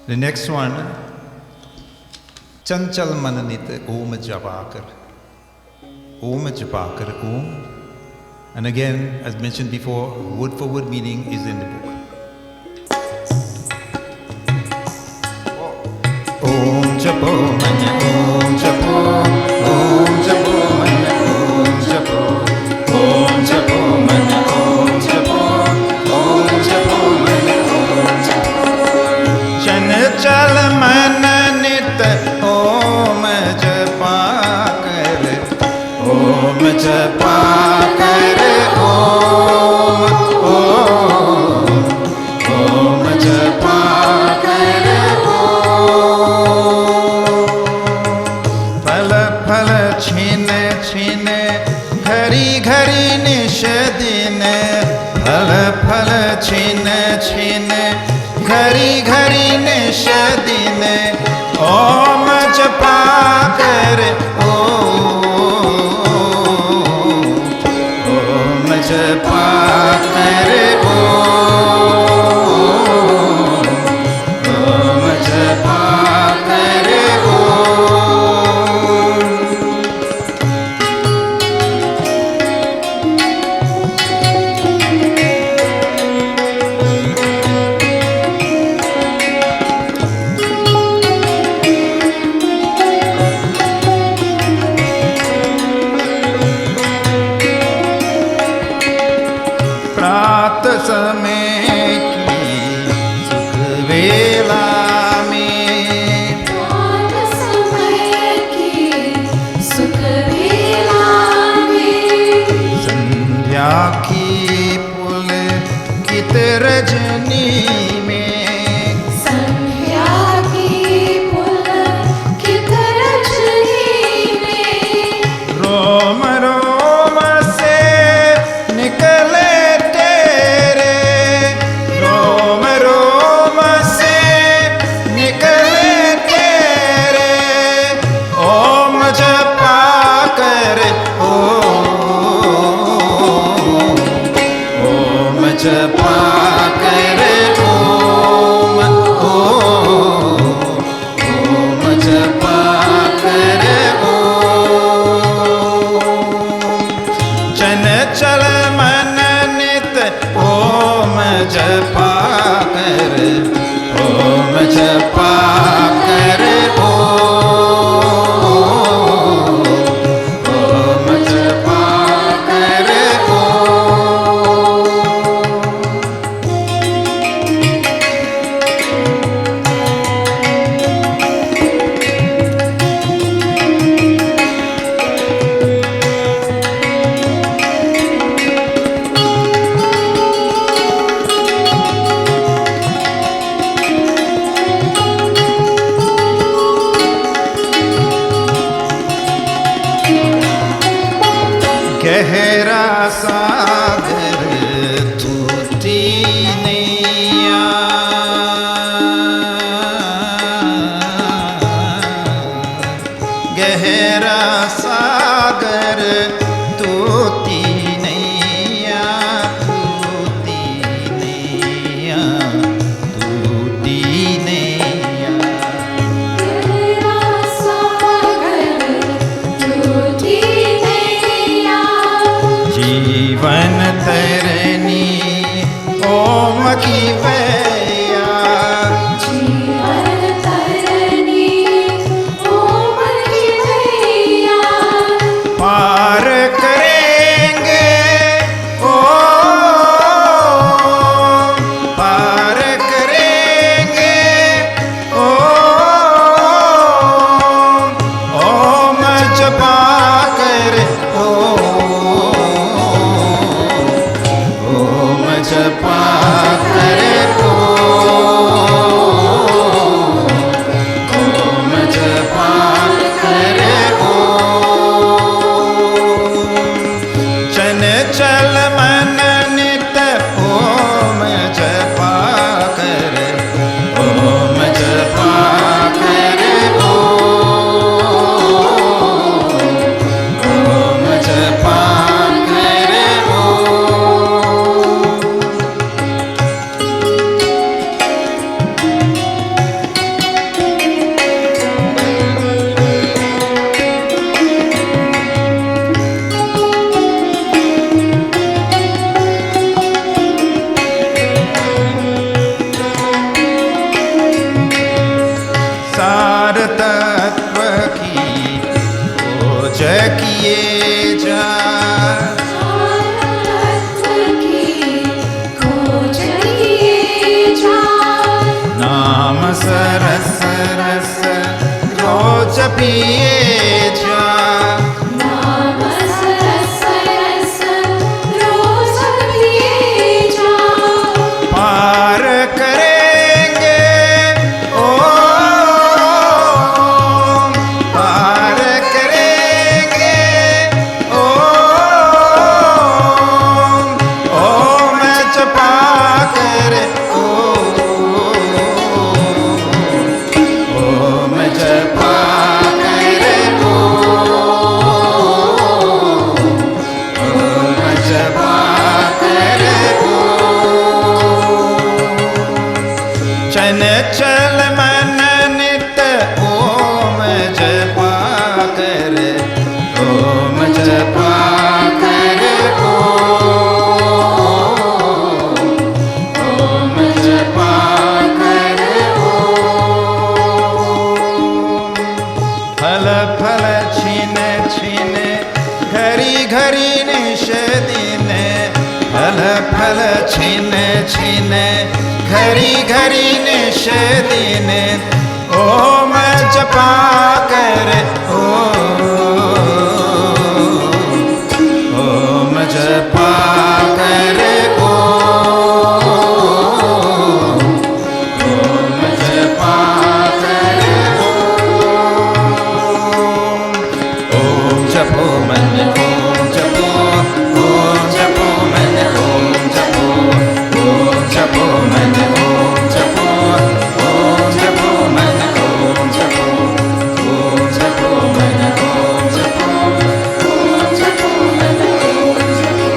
The next one, Chanchal Mananit Om Japakar. Om Japakar Om. And again, as mentioned before, word for word meaning is in the book. Om Japo Manya Om Japo, Om Japo Manya Om Japo, Om Japo Manya Om Japo, Om Japo Manya Om Japo. चल मन नित ओम जपा जपा कर ओम ओम ओम जपा कर ओम फल फल छिन छिन घरी घरी निश दिन फल फल छिन छिन घरी घरी निश दिन ओम जपा कर ओम जपा कर ओम जपा कर प्रात समय की सुख वेला में संध्या की पुलकित रजनी में रोम रोम से निकले तेरे रोम रोम से निकले तेरे ओम जपा कर ओम जपा कर ओम ओम जपा कर चन चल मन नित ओम जपा कर ओम जपा कर ओम जपा कर गहरा सागर तूती नैया गहरा सागर तूती नैया तूती नैया तूती नैया जीवन तरनी ओम की वैया पार करेंगे ओम पार करेंगे ओम ओम जपा कर ओम जपा कर ओम जपा कर चन चल मन नित ओम जपा कर ओम जपा कर ओम जपा कर सार तत्व की खोज किए जा नाम सरस रस रोज पिए जा नाम सरस चंचल मन नित ओम जपा करे, ओम जपा करे, ओम जपा करे। फल फल छीने छीने घरी घरी निश दिने, फल फल छीने छीने घरी घरी निश दिने, ओम जपा करे, ओम जपा करे, ओम जपा करे। ओम जपो मन, ओम जपो, ओम जपो मन, ओम जपो, ओम जपो मन, ओम जपो, ओम जपो मन, ओम जपो, ओम जपो मन, ओम जपो, ओम जपो मन, ओम जपो।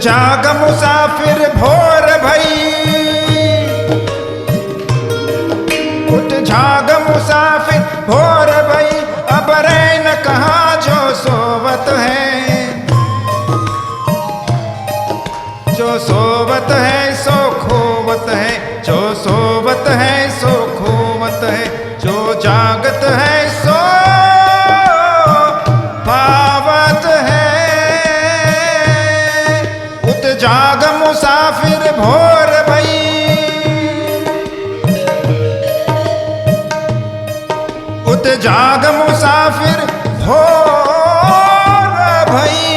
जाग मुसाफिर भोर भई, उठ जाग मुसाफिर भोर भई, अब रैन कहाँ जो सोवत है, जो सोवत है सो खोवत है, जो सोवत है सो खोवत है, जो जागत है सो पावत है। उठ जाग मुसाफिर भोर भई, उठ जाग मुसाफिर भोर भई।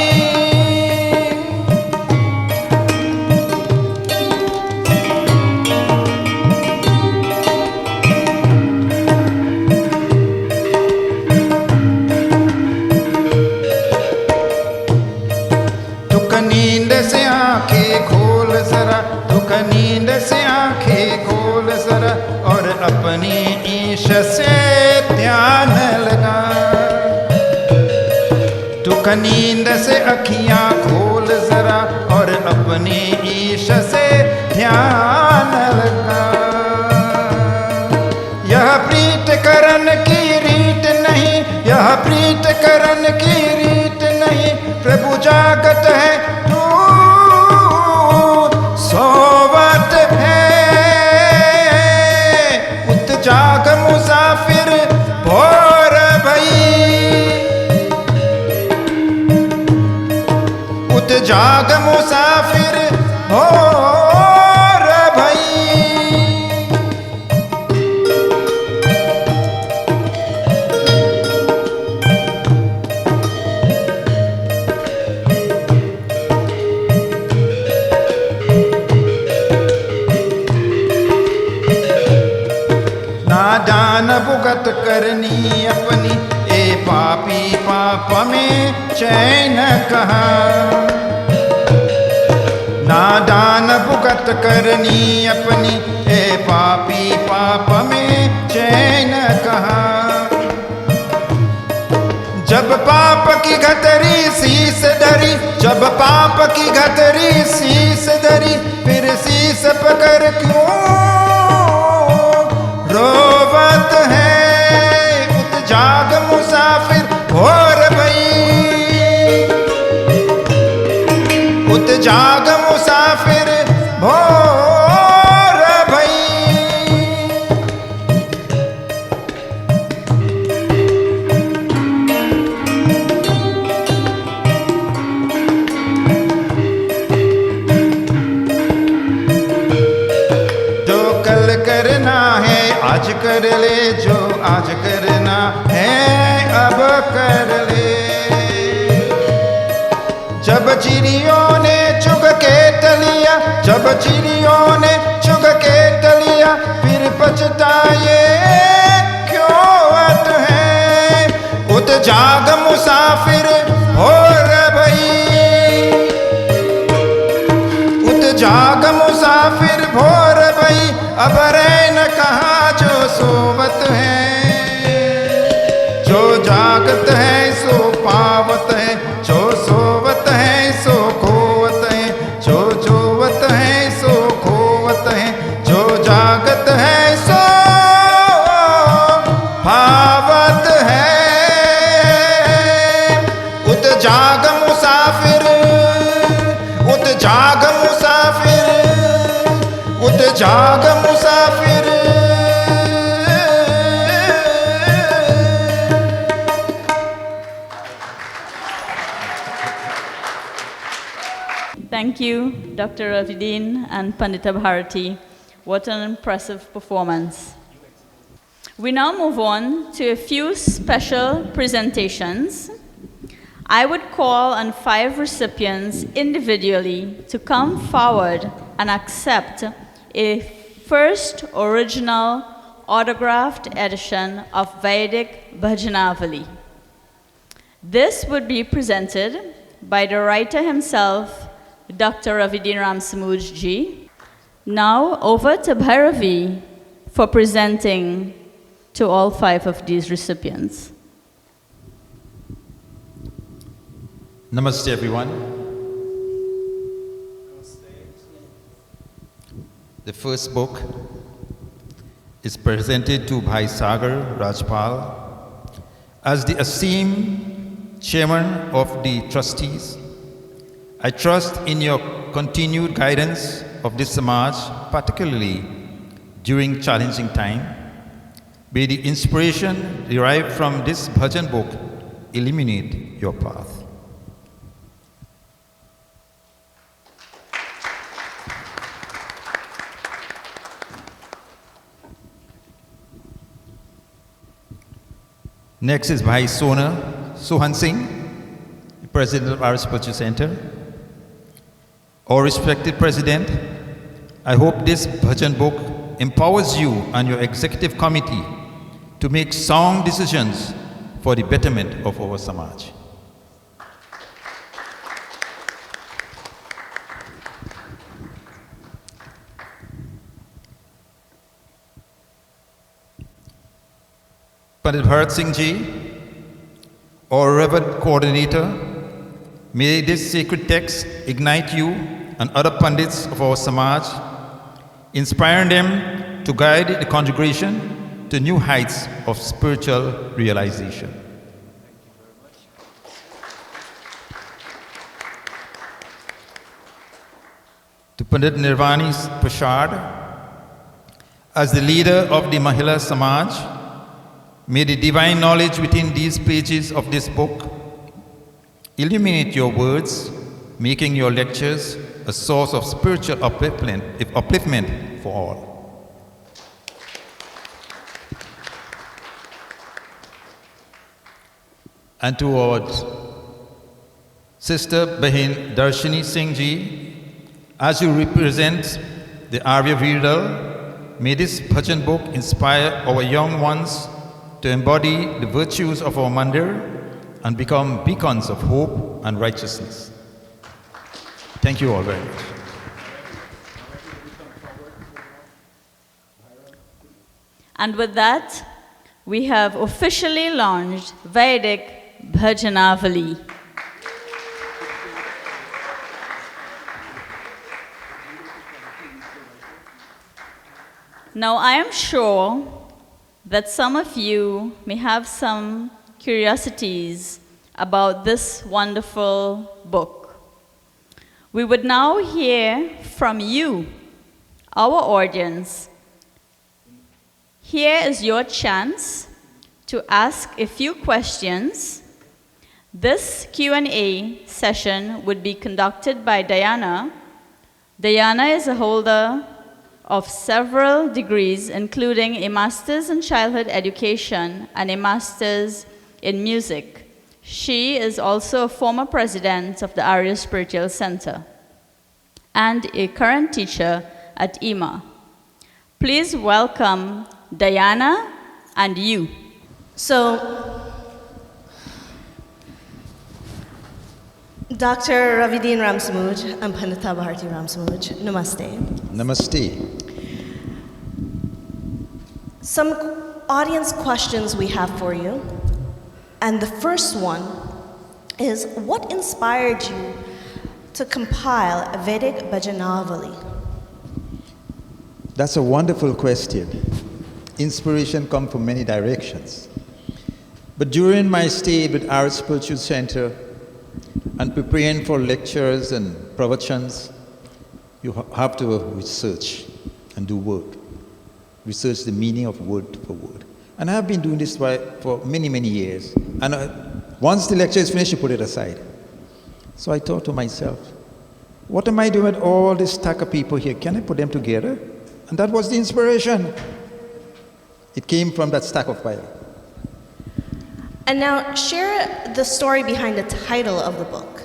नींद से आंखें खोल जरा, दुख नींद से आंखें खोल जरा, और अपनी ईश से ध्यान लगा। दुख नींद से अखियां खोल जरा, और अपनी ईश से ध्यान लगा। यह प्रीत करन की रीत नहीं, यह प्रीत करन की रीत नहीं, प्रभु जागत है तू सोवत है। उठ जाग मुसाफिर भोर भई, उठ जाग मुसाफिर भोर भई। नादान भुगत करनी अपनी, ए पापी पाप में चैन कहाँ। नादान भुगत करनी अपनी, ए पापी पाप में चैन कहाँ। जब पाप की घतरी शीस धरी, जब पाप की घतरी शीस धरी, फिर शीस पकड़ क्यों रोवत है। उठ जाग मुसाफिर भोर भई, उठ जाग मुसाफिर भोर भई। जो कल करना है आज कर ले, जो आज करना है अब कर ले। जब चिड़ियों ने चुग के तलिया, जब चिड़ियों ने चुग के तलिया, फिर पछताए क्यों है। उठ जाग मुसाफिर भोर भई, उठ जाग मुसाफिर भोर भई, अब रैन कहाँ जो सोवत है। जो जागत है सो पावत है, जो सोवत है सो खोवत है, जो जोवत है सो खोवत है, जो जागत है सो पावत है। उठ जाग मुसाफिर, उठ जाग मुसाफिर, उठ जाग मुसाफिर। Thank you, Dr. Ravideen and Pandita Bharati. What an impressive performance. We now move on to a few special presentations. I would call on 5 recipients individually to come forward and accept a first original autographed edition of Vaidik Bhajanaavalee. This would be presented by the writer himself, Dr. Ravideen Ramsamujh ji. Now over to Bhairavi for presenting to all 5 of these recipients. Namaste everyone. The first book is presented to Bhai Sagar Rajpal as the esteemed chairman of the trustees. I trust in your continued guidance of this Samaj, particularly during challenging time. May the inspiration derived from this bhajan book illuminate your path. Next is Bhai Sohan Singh, President of Arya Spiritual Center. Our respected President, I hope this bhajan book empowers you and your executive committee to make sound decisions for the betterment of our Samaj. Pandit Bharat Singh Ji, our revered coordinator, may this sacred text ignite you and other Pandits of our Samaj, inspiring them to guide the congregation to new heights of spiritual realization. To Pandit Nirvani Prashad, as the leader of the Mahila Samaj, may the divine knowledge within these pages of this book illuminate your words, making your lectures a source of spiritual upliftment for all. And to our sister Bahin Darshini Singh Ji, as you represent the Arya Virdal, may this bhajan book inspire our young ones to embody the virtues of our mandir and become beacons of hope and righteousness. Thank you all very much. And with that, we have officially launched Vaidik Bhajanaavalee. Now, I am sure that some of you may have some curiosities about this wonderful book. We would now hear from you, our audience. Here is your chance to ask a few questions. This Q&A session would be conducted by Diana. Diana is a holder of several degrees, including a master's in childhood education and a master's in music. She is also a former president of the Arya Spiritual Center and a current teacher at IMA. Please welcome Diana and you. So, Dr. Ravideen Ramsamud and Pandita Bharti Ramsamud, namaste. Namaste. Some audience questions we have for you. And the first one is, what inspired you to compile a Vedic Bhajanaavalee? That's a wonderful question. Inspiration comes from many directions. But during my stay with our Spiritual Center and preparing for lectures and pravachans, you have to research and do work. Research the meaning of word for word. And I have been doing this for many, many years. And once the lecture is finished, you put it aside. So I thought to myself, what am I doing with all this stack of people here? Can I put them together? And that was the inspiration. It came from that stack of fire. And now share the story behind the title of the book.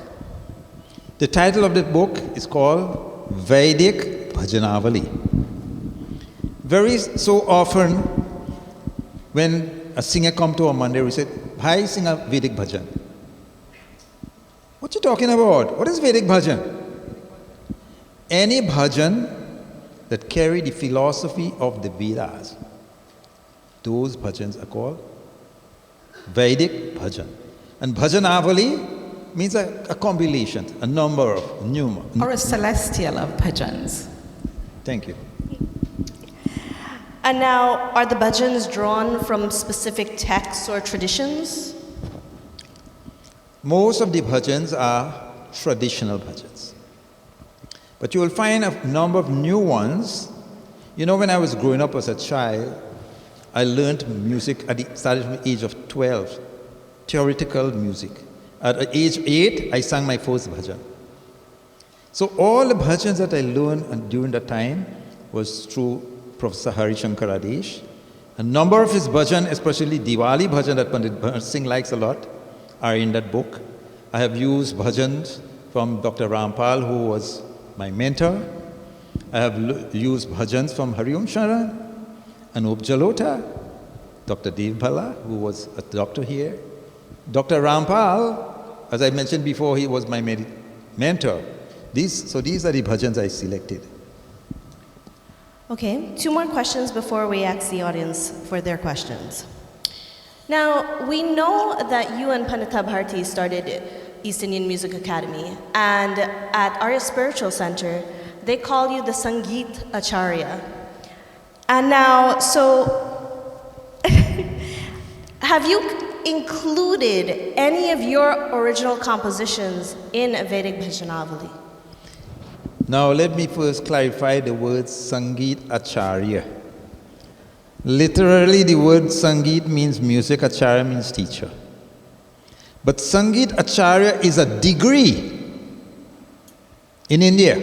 The title of the book is called Vaidik Bhajanaavalee. Very so often, when a singer comes to a mandir, we say, "Bhai, sing a Vedic bhajan." What you talking about? What is Vedic bhajan? Any bhajan that carry the philosophy of the Vedas, those bhajans are called Vedic bhajan. And Bhajanaavalee means a combination, a number of numerous. Or a celestial of bhajans. Thank you. And now, are the bhajans drawn from specific texts or traditions? Most of the bhajans are traditional bhajans. But you will find a number of new ones. You know, when I was growing up as a child, I learned music started from the age of 12, theoretical music. At age 8, I sang my first bhajan. So all the bhajans that I learned during that time was through Professor Hari Shankar Adesh. A number of his bhajan, especially Diwali bhajan that Pandit Bharat Singh likes a lot, are in that book. I have used bhajans from Dr. Rampal, who was my mentor. I have used bhajans from Hariom Sharan, Anup Jalota, Dr. Dev Bhala, who was a doctor here. Dr. Rampal, as I mentioned before, he was my mentor. These are the bhajans I selected. Okay, 2 more questions before we ask the audience for their questions. Now, we know that you and Pandita Bharti started East Indian Music Academy, and at Arya Spiritual Center, they call you the Sangeet Acharya. And now, so, have you included any of your original compositions in Vedic Bhajanaavalee? Now, let me first clarify the word Sangeet Acharya. Literally, the word Sangeet means music, Acharya means teacher. But Sangeet Acharya is a degree in India.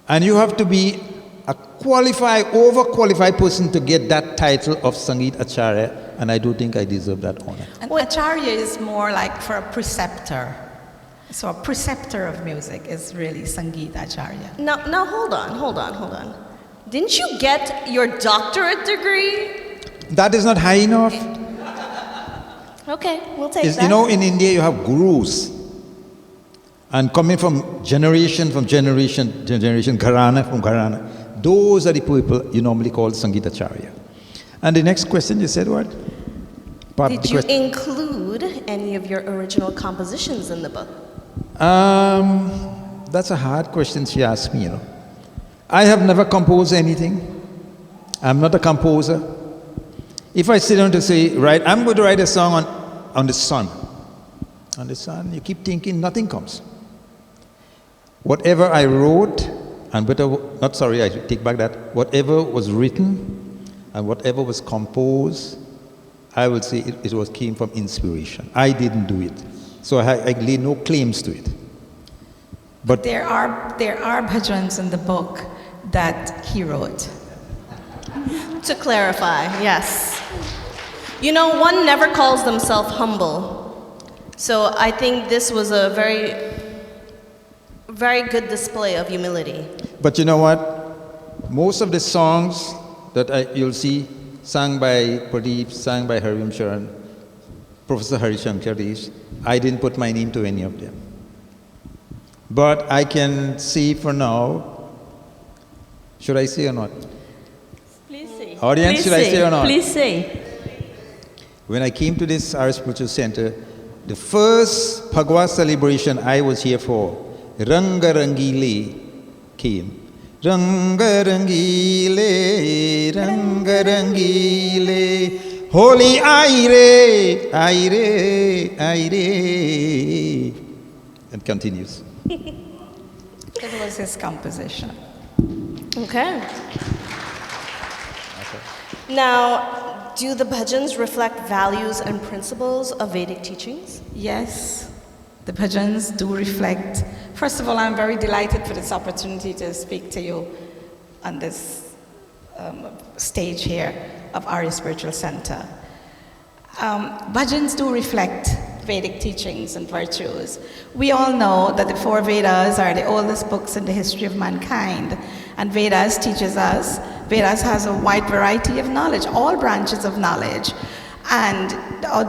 And you have to be a overqualified person to get that title of Sangeet Acharya, and I do think I deserve that honor. And Acharya is more like for a preceptor. So a preceptor of music is really Sangeet Acharya. Now hold on. Didn't you get your doctorate degree? That is not high enough. Okay, we'll take that. You know, in India you have gurus. And coming from generation, gharana from gharana, those are the people you normally call Sangeet Acharya. And the next question, you said what? Did you include any of your original compositions in the book? That's a hard question she asked me, you know. I have never composed anything. I'm not a composer. If I sit down to say, right, I'm going to write a song on the sun. On the sun, you keep thinking, nothing comes. Whatever I wrote, and I take back that. Whatever was written and whatever was composed, I would say it came from inspiration. I didn't do it. So I lay no claims to it. But there are bhajans in the book that he wrote. To clarify, yes. You know, one never calls themselves humble. So I think this was a very, very good display of humility. But you know what? Most of the songs that you'll see sung by Pradeep, sung by Hariom Sharan, Professor Hari Shankar Adesh, I didn't put my name to any of them. But I can say for now, should I say or not? Please say. Audience, should I say or not? Please say. When I came to this Arya Spiritual Center, the first Phagwa celebration I was here for, Ranga Rangile, came. Ranga Rangile, Ranga Rangile, Holy Aire, Aire, Aire. And continues. It was his composition. Okay. Now, do the bhajans reflect values and principles of Vedic teachings? Yes, the bhajans do reflect. First of all, I'm very delighted for this opportunity to speak to you on this stage here of Arya Spiritual Center. Bhajans do reflect Vedic teachings and virtues. We all know that the 4 Vedas are the oldest books in the history of mankind, and Vedas teaches us, Vedas has a wide variety of knowledge, all branches of knowledge, and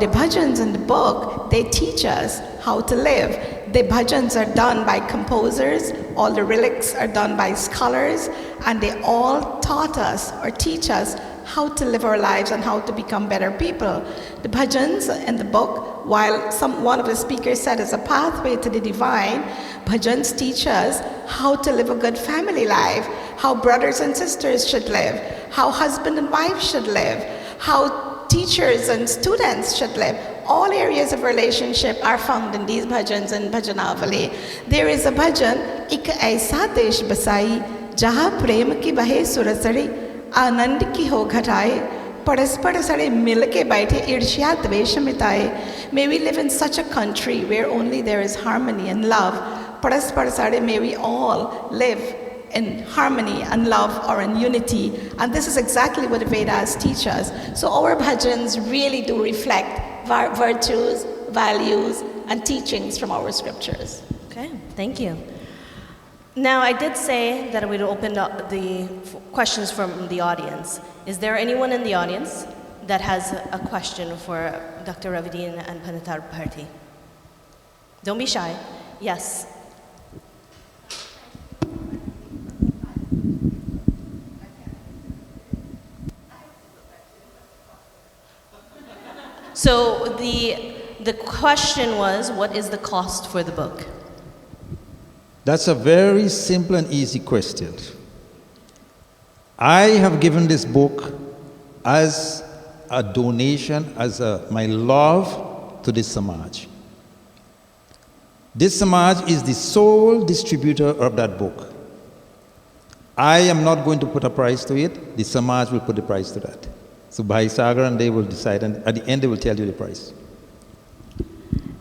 the bhajans in the book, they teach us how to live. The bhajans are done by composers, all the lyrics are done by scholars, and they all taught us or teach us how to live our lives and how to become better people. The bhajans in the book, while one of the speakers said it's a pathway to the divine, bhajans teach us how to live a good family life, how brothers and sisters should live, how husband and wife should live, how teachers and students should live. All areas of relationship are found in these bhajans in Bhajanaavalee. There is a bhajan, Ik Aisa Desh Basai, Jaha Prem Ki Bahe Surasari, Anand Ki Ho Ghataye, Paraspara Sare Milke Baithe Irshya Dvesha Mitaye. May we live in such a country where only there is harmony and love. Paraspara Sare, may we all live in harmony and love or in unity. And this is exactly what the Vedas teach us. So our bhajans really do reflect virtues, values, and teachings from our scriptures. Okay, thank you. Now, I did say that we'd open up the questions from the audience. Is there anyone in the audience that has a question for Dr. Ravideen and Pandita Bharti? Don't be shy. Yes. So the question was, what is the cost for the book? That's a very simple and easy question. I have given this book as a donation, as my love to this Samaj. This Samaj is the sole distributor of that book. I am not going to put a price to it. The Samaj will put the price to that. So Bhai Sagar and they will decide, and at the end they will tell you the price.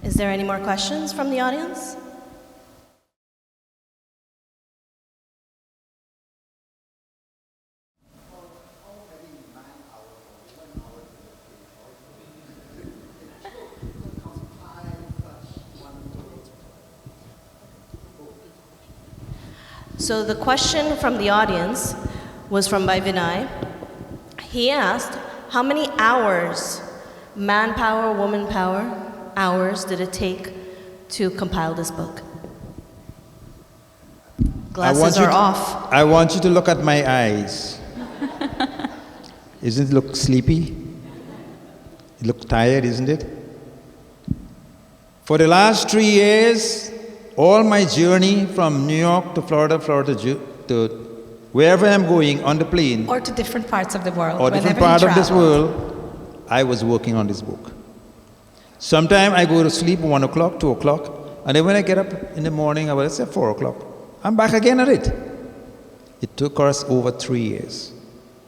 Is there any more questions from the audience? So the question from the audience was from Bhai Vinay. He asked, how many hours, manpower, woman power, hours did it take to compile this book? Glasses are off. I want you to look at my eyes. Isn't it look sleepy? It look tired, isn't it? For the last 3 years, all my journey from New York to Florida, to wherever I'm going on the plane, Or to different parts of the world. or different part of this world, I was working on this book. Sometimes I go to sleep 1 o'clock, 2 o'clock, and then when I get up in the morning, I will say 4 o'clock. I'm back again at it. It took us over 3 years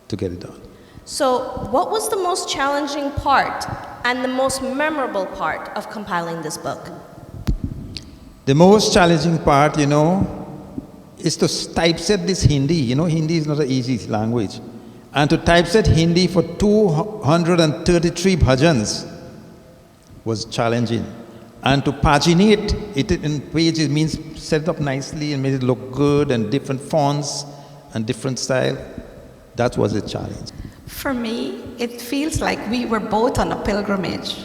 to get it done. So what was the most challenging part and the most memorable part of compiling this book? The most challenging part, is to typeset this Hindi. Hindi is not an easy language. And to typeset Hindi for 233 bhajans was challenging. And to paginate it in pages means set it up nicely and made it look good and different fonts and different style. That was a challenge. For me, it feels like we were both on a pilgrimage.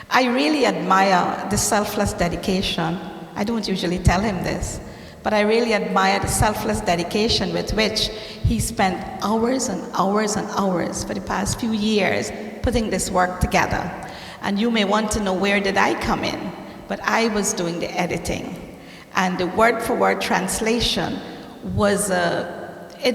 I really admire the selfless dedication. I don't usually tell him this, but I really admire the selfless dedication with which he spent hours and hours and hours for the past few years putting this work together. And you may want to know, where did I come in? But I was doing the editing. And the word-for-word translation was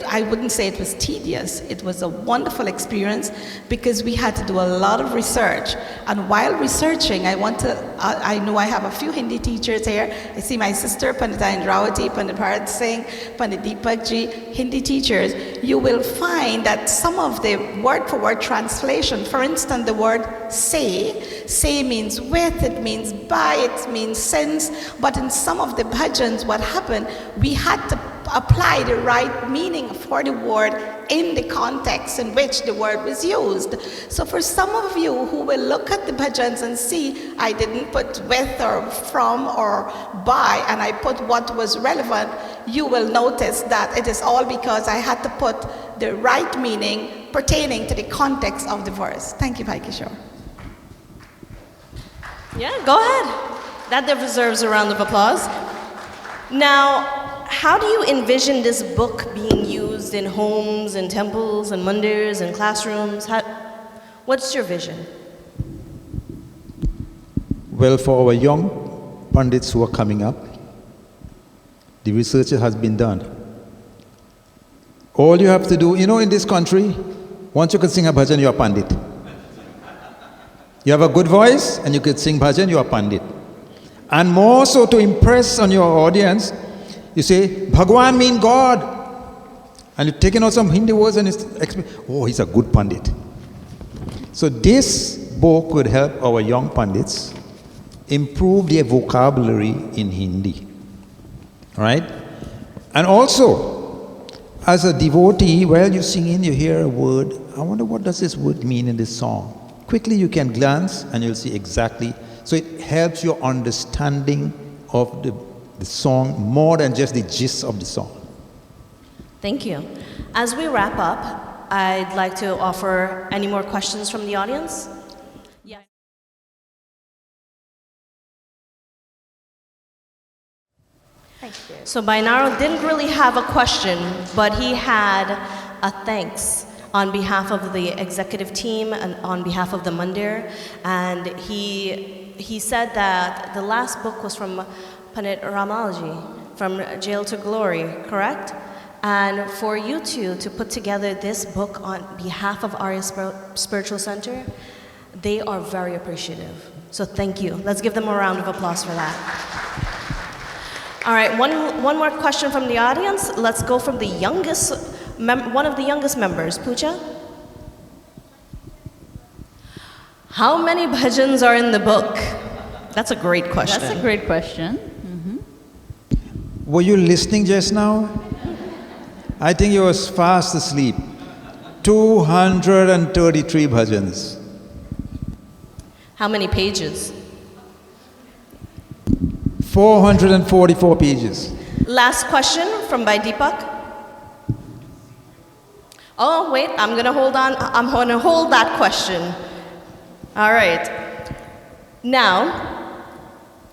I wouldn't say it was tedious. It was a wonderful experience because we had to do a lot of research. And while researching, I know I have a few Hindi teachers here. I see my sister, Pandita Indrawati, Pandit Bharat Singh, Pandit Deepak Ji, Hindi teachers. You will find that some of the word-for-word translation, for instance, the word say means with, it means by, it means since. But in some of the bhajans, what happened, we had to apply the right meaning for the word in the context in which the word was used. So for some of you who will look at the bhajans and see I didn't put with or from or by, and I put what was relevant, you will notice that it is all because I had to put the right meaning pertaining to the context of the verse. Thank you, Bhai Kishore. Yeah, go ahead. That deserves a round of applause. Now, how do you envision this book being used in homes and temples and mandirs and classrooms? What's your vision? Well, for our young pundits who are coming up, the research has been done. All you have to do, you know, in this country, once you can sing a bhajan, you're a pandit. You have a good voice and you can sing bhajan, you're a pandit. And more so to impress on your audience, you say, Bhagwan means God. And you're taking out some Hindi words and oh, he's a good pandit. So this book would help our young pandits improve their vocabulary in Hindi. All right? And also, as a devotee, while you're singing, you hear a word. I wonder what does this word mean in this song? Quickly you can glance and you'll see exactly. So it helps your understanding of the song more than just the gist of the song. Thank you. As we wrap up, I'd like to offer any more questions from the audience. Yeah. Thank you. So Bainaro didn't really have a question, but he had a thanks on behalf of the executive team and on behalf of the Mandir. And he said that the last book was from Pandit Ramalaji, From Jail to Glory, correct? And for you two to put together this book on behalf of Arya Spiritual Center, they are very appreciative. So thank you. Let's give them a round of applause for that. All right, one more question from the audience. Let's go from the youngest, one of the youngest members, Pooja. How many bhajans are in the book? That's a great question. That's a great question. Were you listening just now? I think you was fast asleep. 233 bhajans. How many pages? 444 pages. Last question from Vaidik. Oh, wait, I'm gonna hold on. I'm gonna hold that question. All right. Now,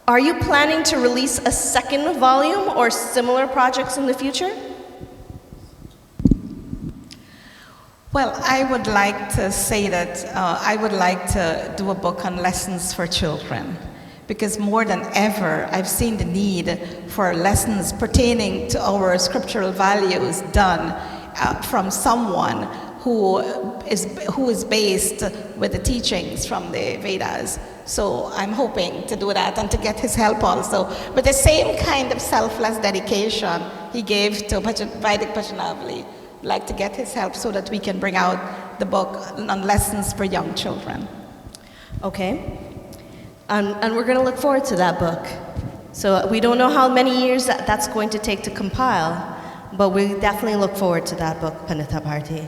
are you planning to release a second volume or similar projects in the future? Well, I would like to say that I would like to do a book on lessons for children, because more than ever, I've seen the need for lessons pertaining to our scriptural values done from someone who is based with the teachings from the Vedas. So I'm hoping to do that and to get his help also. With the same kind of selfless dedication he gave to Vaidik Bhajanaavalee, I'd like to get his help so that we can bring out the book on lessons for young children. Okay. And we're going to look forward to that book. So we don't know how many years that's going to take to compile, but we definitely look forward to that book, Pandita Bharti.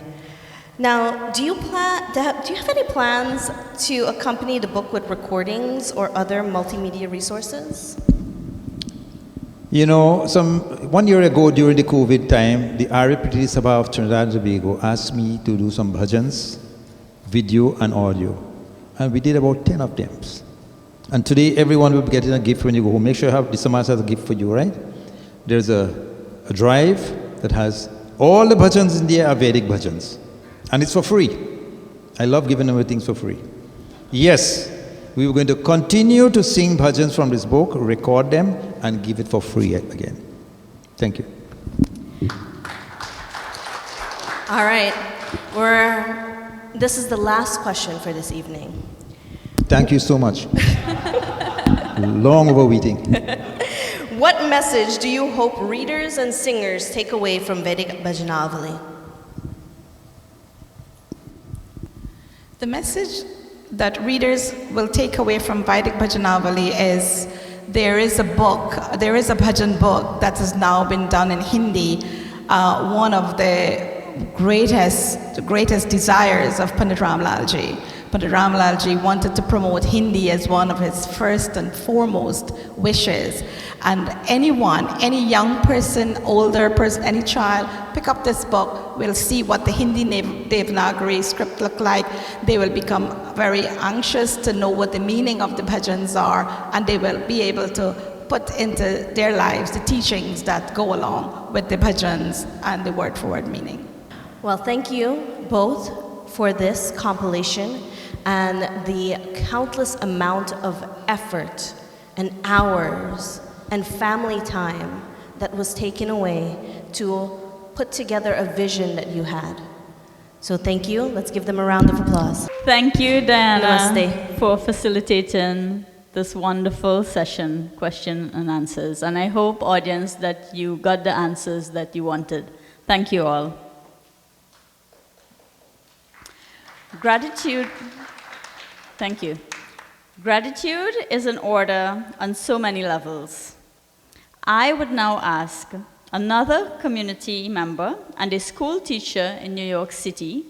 Now, do you have any plans to accompany the book with recordings or other multimedia resources? You know, 1 year ago during the COVID time, the Arya Sabha of Trinidad and Tobago asked me to do some bhajans, video and audio. And we did about 10 of them. And today everyone will be getting a gift when you go home. Make sure you have the Samaj has a gift for you, right? There's a drive that has all the bhajans in there are Vedic bhajans. And it's for free. I love giving them things for free. Yes, we were going to continue to sing bhajans from this book, record them, and give it for free again. Thank you. All right. This is the last question for this evening. Thank you so much. Long over waiting. What message do you hope readers and singers take away from Vaidik Bhajanaavalee? The message that readers will take away from Vaidik Bhajanaavalee is there is a bhajan book that has now been done in Hindi, one of the greatest desires of Pandit Ramlalji. Pandit Ramlalji wanted to promote Hindi as one of his first and foremost wishes. And anyone, any young person, older person, any child, pick up this book, will see what the Hindi Devanagari script look like. They will become very anxious to know what the meaning of the bhajans are, and they will be able to put into their lives the teachings that go along with the bhajans and the word-for-word meaning. Well, thank you both for this compilation and the countless amount of effort and hours and family time that was taken away to put put together a vision that you had. So thank you. Let's give them a round of applause. Thank you, Diana, Namaste. for facilitating this wonderful session, question and answers. And I hope, audience, that you got the answers that you wanted. Thank you all. Gratitude. Thank you. Gratitude is in order on so many levels. I would now ask another community member and a school teacher in New York City.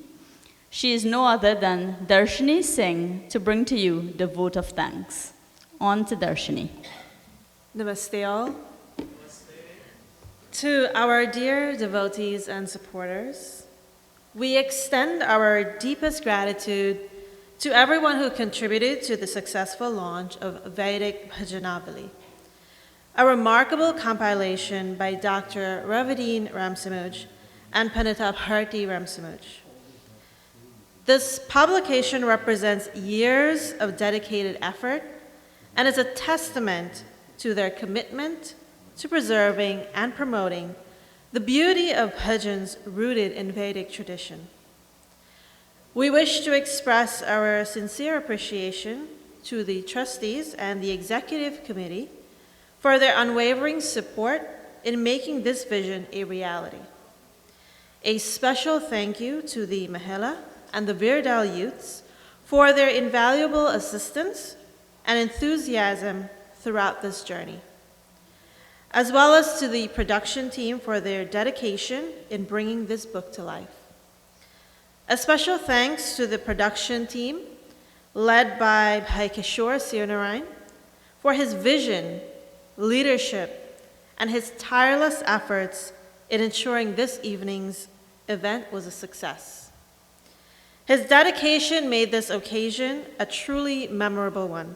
She is no other than Darshini Singh to bring to you the vote of thanks. On to Darshini. Namaste all. To our dear devotees and supporters, we extend our deepest gratitude to everyone who contributed to the successful launch of Vaidik Bhajanaavalee, a remarkable compilation by Dr. Ravindran Ramsamuj and Pandita Bharti Ramsamuj. This publication represents years of dedicated effort and is a testament to their commitment to preserving and promoting the beauty of bhajans rooted in Vedic tradition. We wish to express our sincere appreciation to the trustees and the executive committee for their unwavering support in making this vision a reality. A special thank you to the Mahila and the Virdal youths for their invaluable assistance and enthusiasm throughout this journey, as well as to the production team for their dedication in bringing this book to life. A special thanks to the production team led by Bhai Kishore Sirnarayan for his vision, leadership, and his tireless efforts in ensuring this evening's event was a success. His dedication made this occasion a truly memorable one,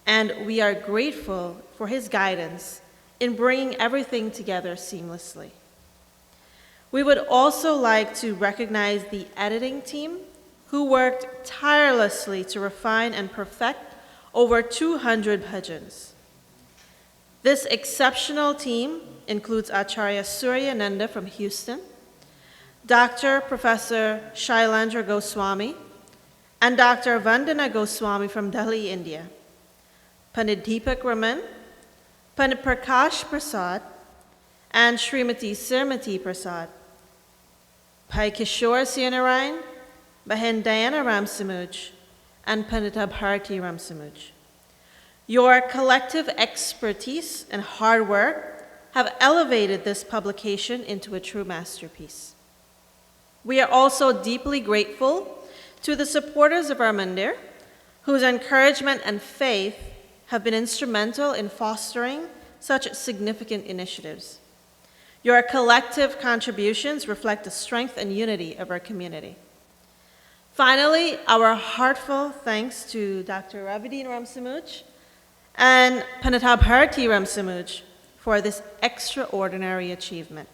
and we are grateful for his guidance in bringing everything together seamlessly. We would also like to recognize the editing team who worked tirelessly to refine and perfect over 200 bhajans. This exceptional team includes Acharya Surya Nanda from Houston, Dr. Professor Shailandra Goswami, and Dr. Vandana Goswami from Delhi, India, Pandit Deepak Raman, Pandit Prakash Prasad, and Srimati Sirmati Prasad, Bhai Kishore Sirnarayan, Bahen Diana Ramsamuj, and Pandita Bharti Ramsamuj. Your collective expertise and hard work have elevated this publication into a true masterpiece. We are also deeply grateful to the supporters of our mandir, whose encouragement and faith have been instrumental in fostering such significant initiatives. Your collective contributions reflect the strength and unity of our community. Finally, our heartfelt thanks to Dr. Ravindran Ramsamuj and Pandita Bharti Ramsamuj for this extraordinary achievement.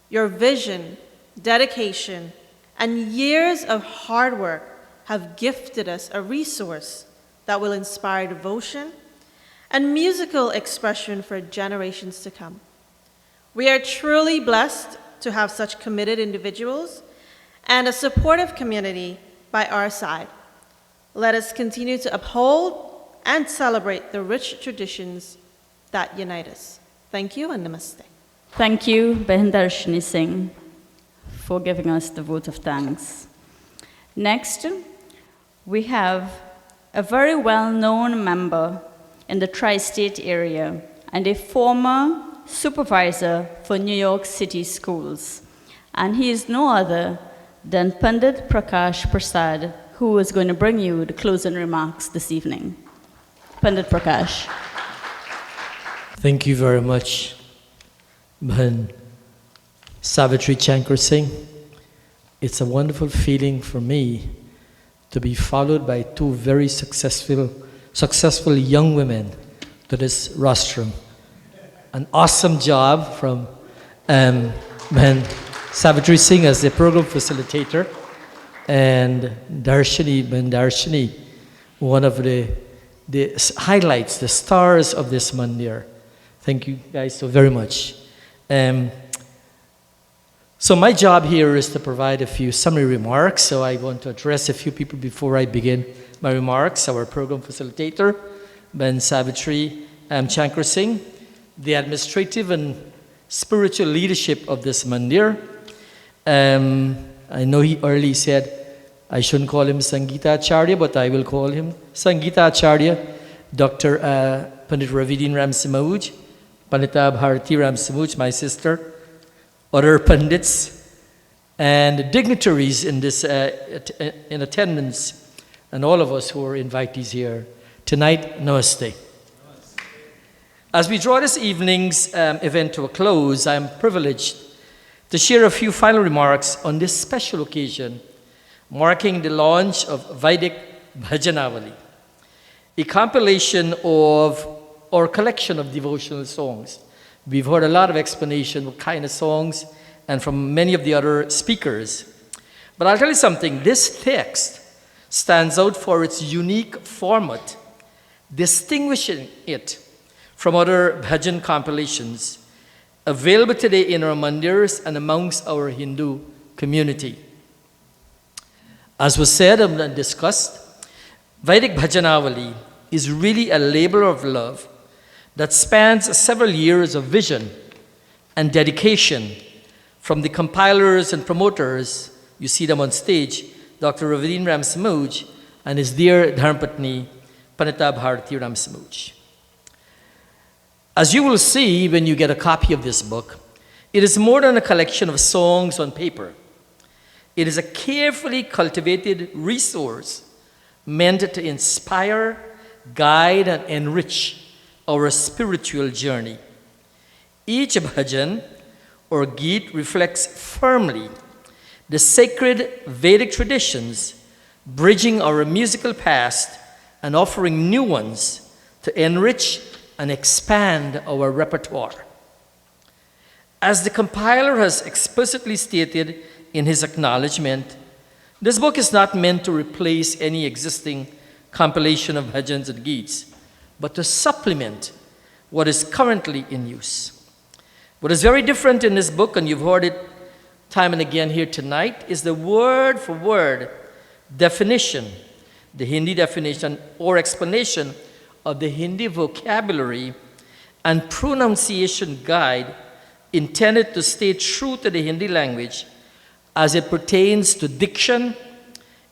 Your vision, dedication, and years of hard work have gifted us a resource that will inspire devotion and musical expression for generations to come. We are truly blessed to have such committed individuals and a supportive community by our side. Let us continue to uphold and celebrate the rich traditions that unite us. Thank you and namaste. Thank you, Bahen Darshini Singh, for giving us the vote of thanks. Next, we have a very well-known member in the tri-state area and a former supervisor for New York City schools. And he is no other than Pandit Prakash Prasad, who is going to bring you the closing remarks this evening. Pandit Prakash. Thank you very much, Bhajan Savitri Chankar Singh. It's a wonderful feeling for me to be followed by two very successful young women to this rostrum. An awesome job from Bhajan Savitri Singh as the program facilitator, and Darshini, one of the highlights, the stars of this mandir. Thank you guys so very much. So my job here is to provide a few summary remarks. So I want to address a few people before I begin my remarks. Our program facilitator, Ben Savitri Chankar Singh, the administrative and spiritual leadership of this mandir. I know he early said I shouldn't call him Sangeeta Acharya, but I will call him Sangeeta Acharya, Dr. Pandit Ravidin Ramsamauj, Pandita Bharati Ramsamauj, my sister, other Pandits, and dignitaries in this in attendance, and all of us who are invitees here tonight. Namaste. As we draw this evening's event to a close, I am privileged to share a few final remarks on this special occasion, marking the launch of Vaidik Bhajanaavalee, a compilation of or collection of devotional songs. We've heard a lot of explanation what kind of songs and from many of the other speakers. But I'll tell you something, this text stands out for its unique format, distinguishing it from other bhajan compilations available today in our mandirs and amongst our Hindu community. As was said and discussed, Vaidik Bhajanaavalee is really a labor of love that spans several years of vision and dedication from the compilers and promoters. You see them on stage, Dr. Ravidin Ramsamauj and his dear Dharmpatni, Pandita Bharati Ramsamauj. As you will see when you get a copy of this book, it is more than a collection of songs on paper. It is a carefully cultivated resource meant to inspire, guide, and enrich our spiritual journey. Each bhajan or geet reflects firmly the sacred Vedic traditions, bridging our musical past and offering new ones to enrich and expand our repertoire. As the compiler has explicitly stated in his acknowledgement, this book is not meant to replace any existing compilation of bhajans and geets, but to supplement what is currently in use. What is very different in this book, and you've heard it time and again here tonight, is the word-for-word definition, the Hindi definition or explanation of the Hindi vocabulary and pronunciation guide intended to stay true to the Hindi language as it pertains to diction,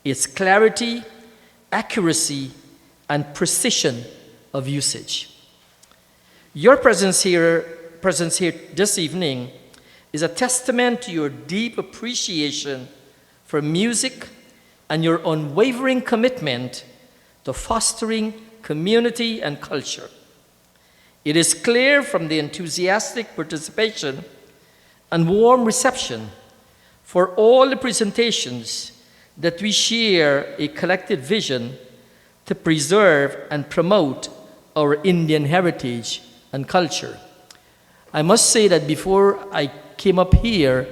its clarity, accuracy, and precision of usage. Your presence here this evening is a testament to your deep appreciation for music and your unwavering commitment to fostering community and culture. It is clear from the enthusiastic participation and warm reception for all the presentations that we share a collective vision to preserve and promote our Indian heritage and culture. I must say that before I came up here,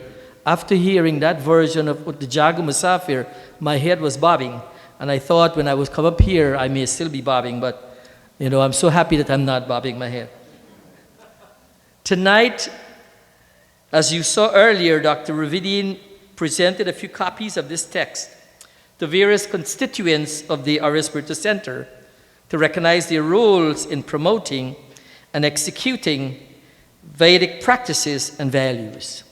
after hearing that version of the Jagu Musafir, my head was bobbing. And I thought when I was come up here, I may still be bobbing, but you know, I'm so happy that I'm not bobbing my head. Tonight, as you saw earlier, Dr. Ravidin presented a few copies of this text to various constituents of the Arya Spiritual Center to recognize their roles in promoting and executing Vedic practices and values.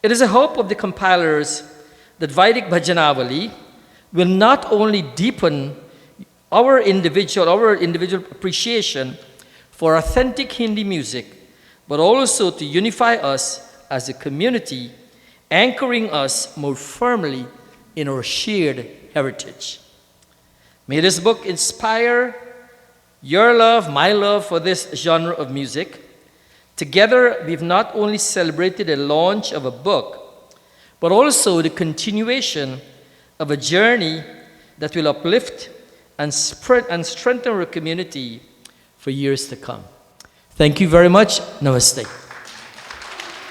It is a hope of the compilers that Vaidik Bhajanaavalee will not only deepen our individual appreciation for authentic Hindi music, but also to unify us as a community, anchoring us more firmly in our shared heritage. May this book inspire your love, my love for this genre of music. Together, we've not only celebrated the launch of a book, but also the continuation of a journey that will uplift and spread and strengthen our community for years to come. Thank you very much. Namaste.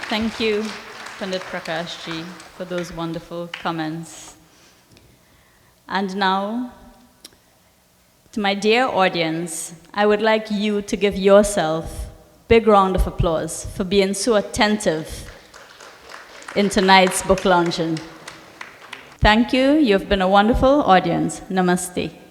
Thank you, Pandit Prakash ji, for those wonderful comments. And now, to my dear audience, I would like you to give yourself a big round of applause for being so attentive in tonight's book launching. Thank you. You've been a wonderful audience. Namaste.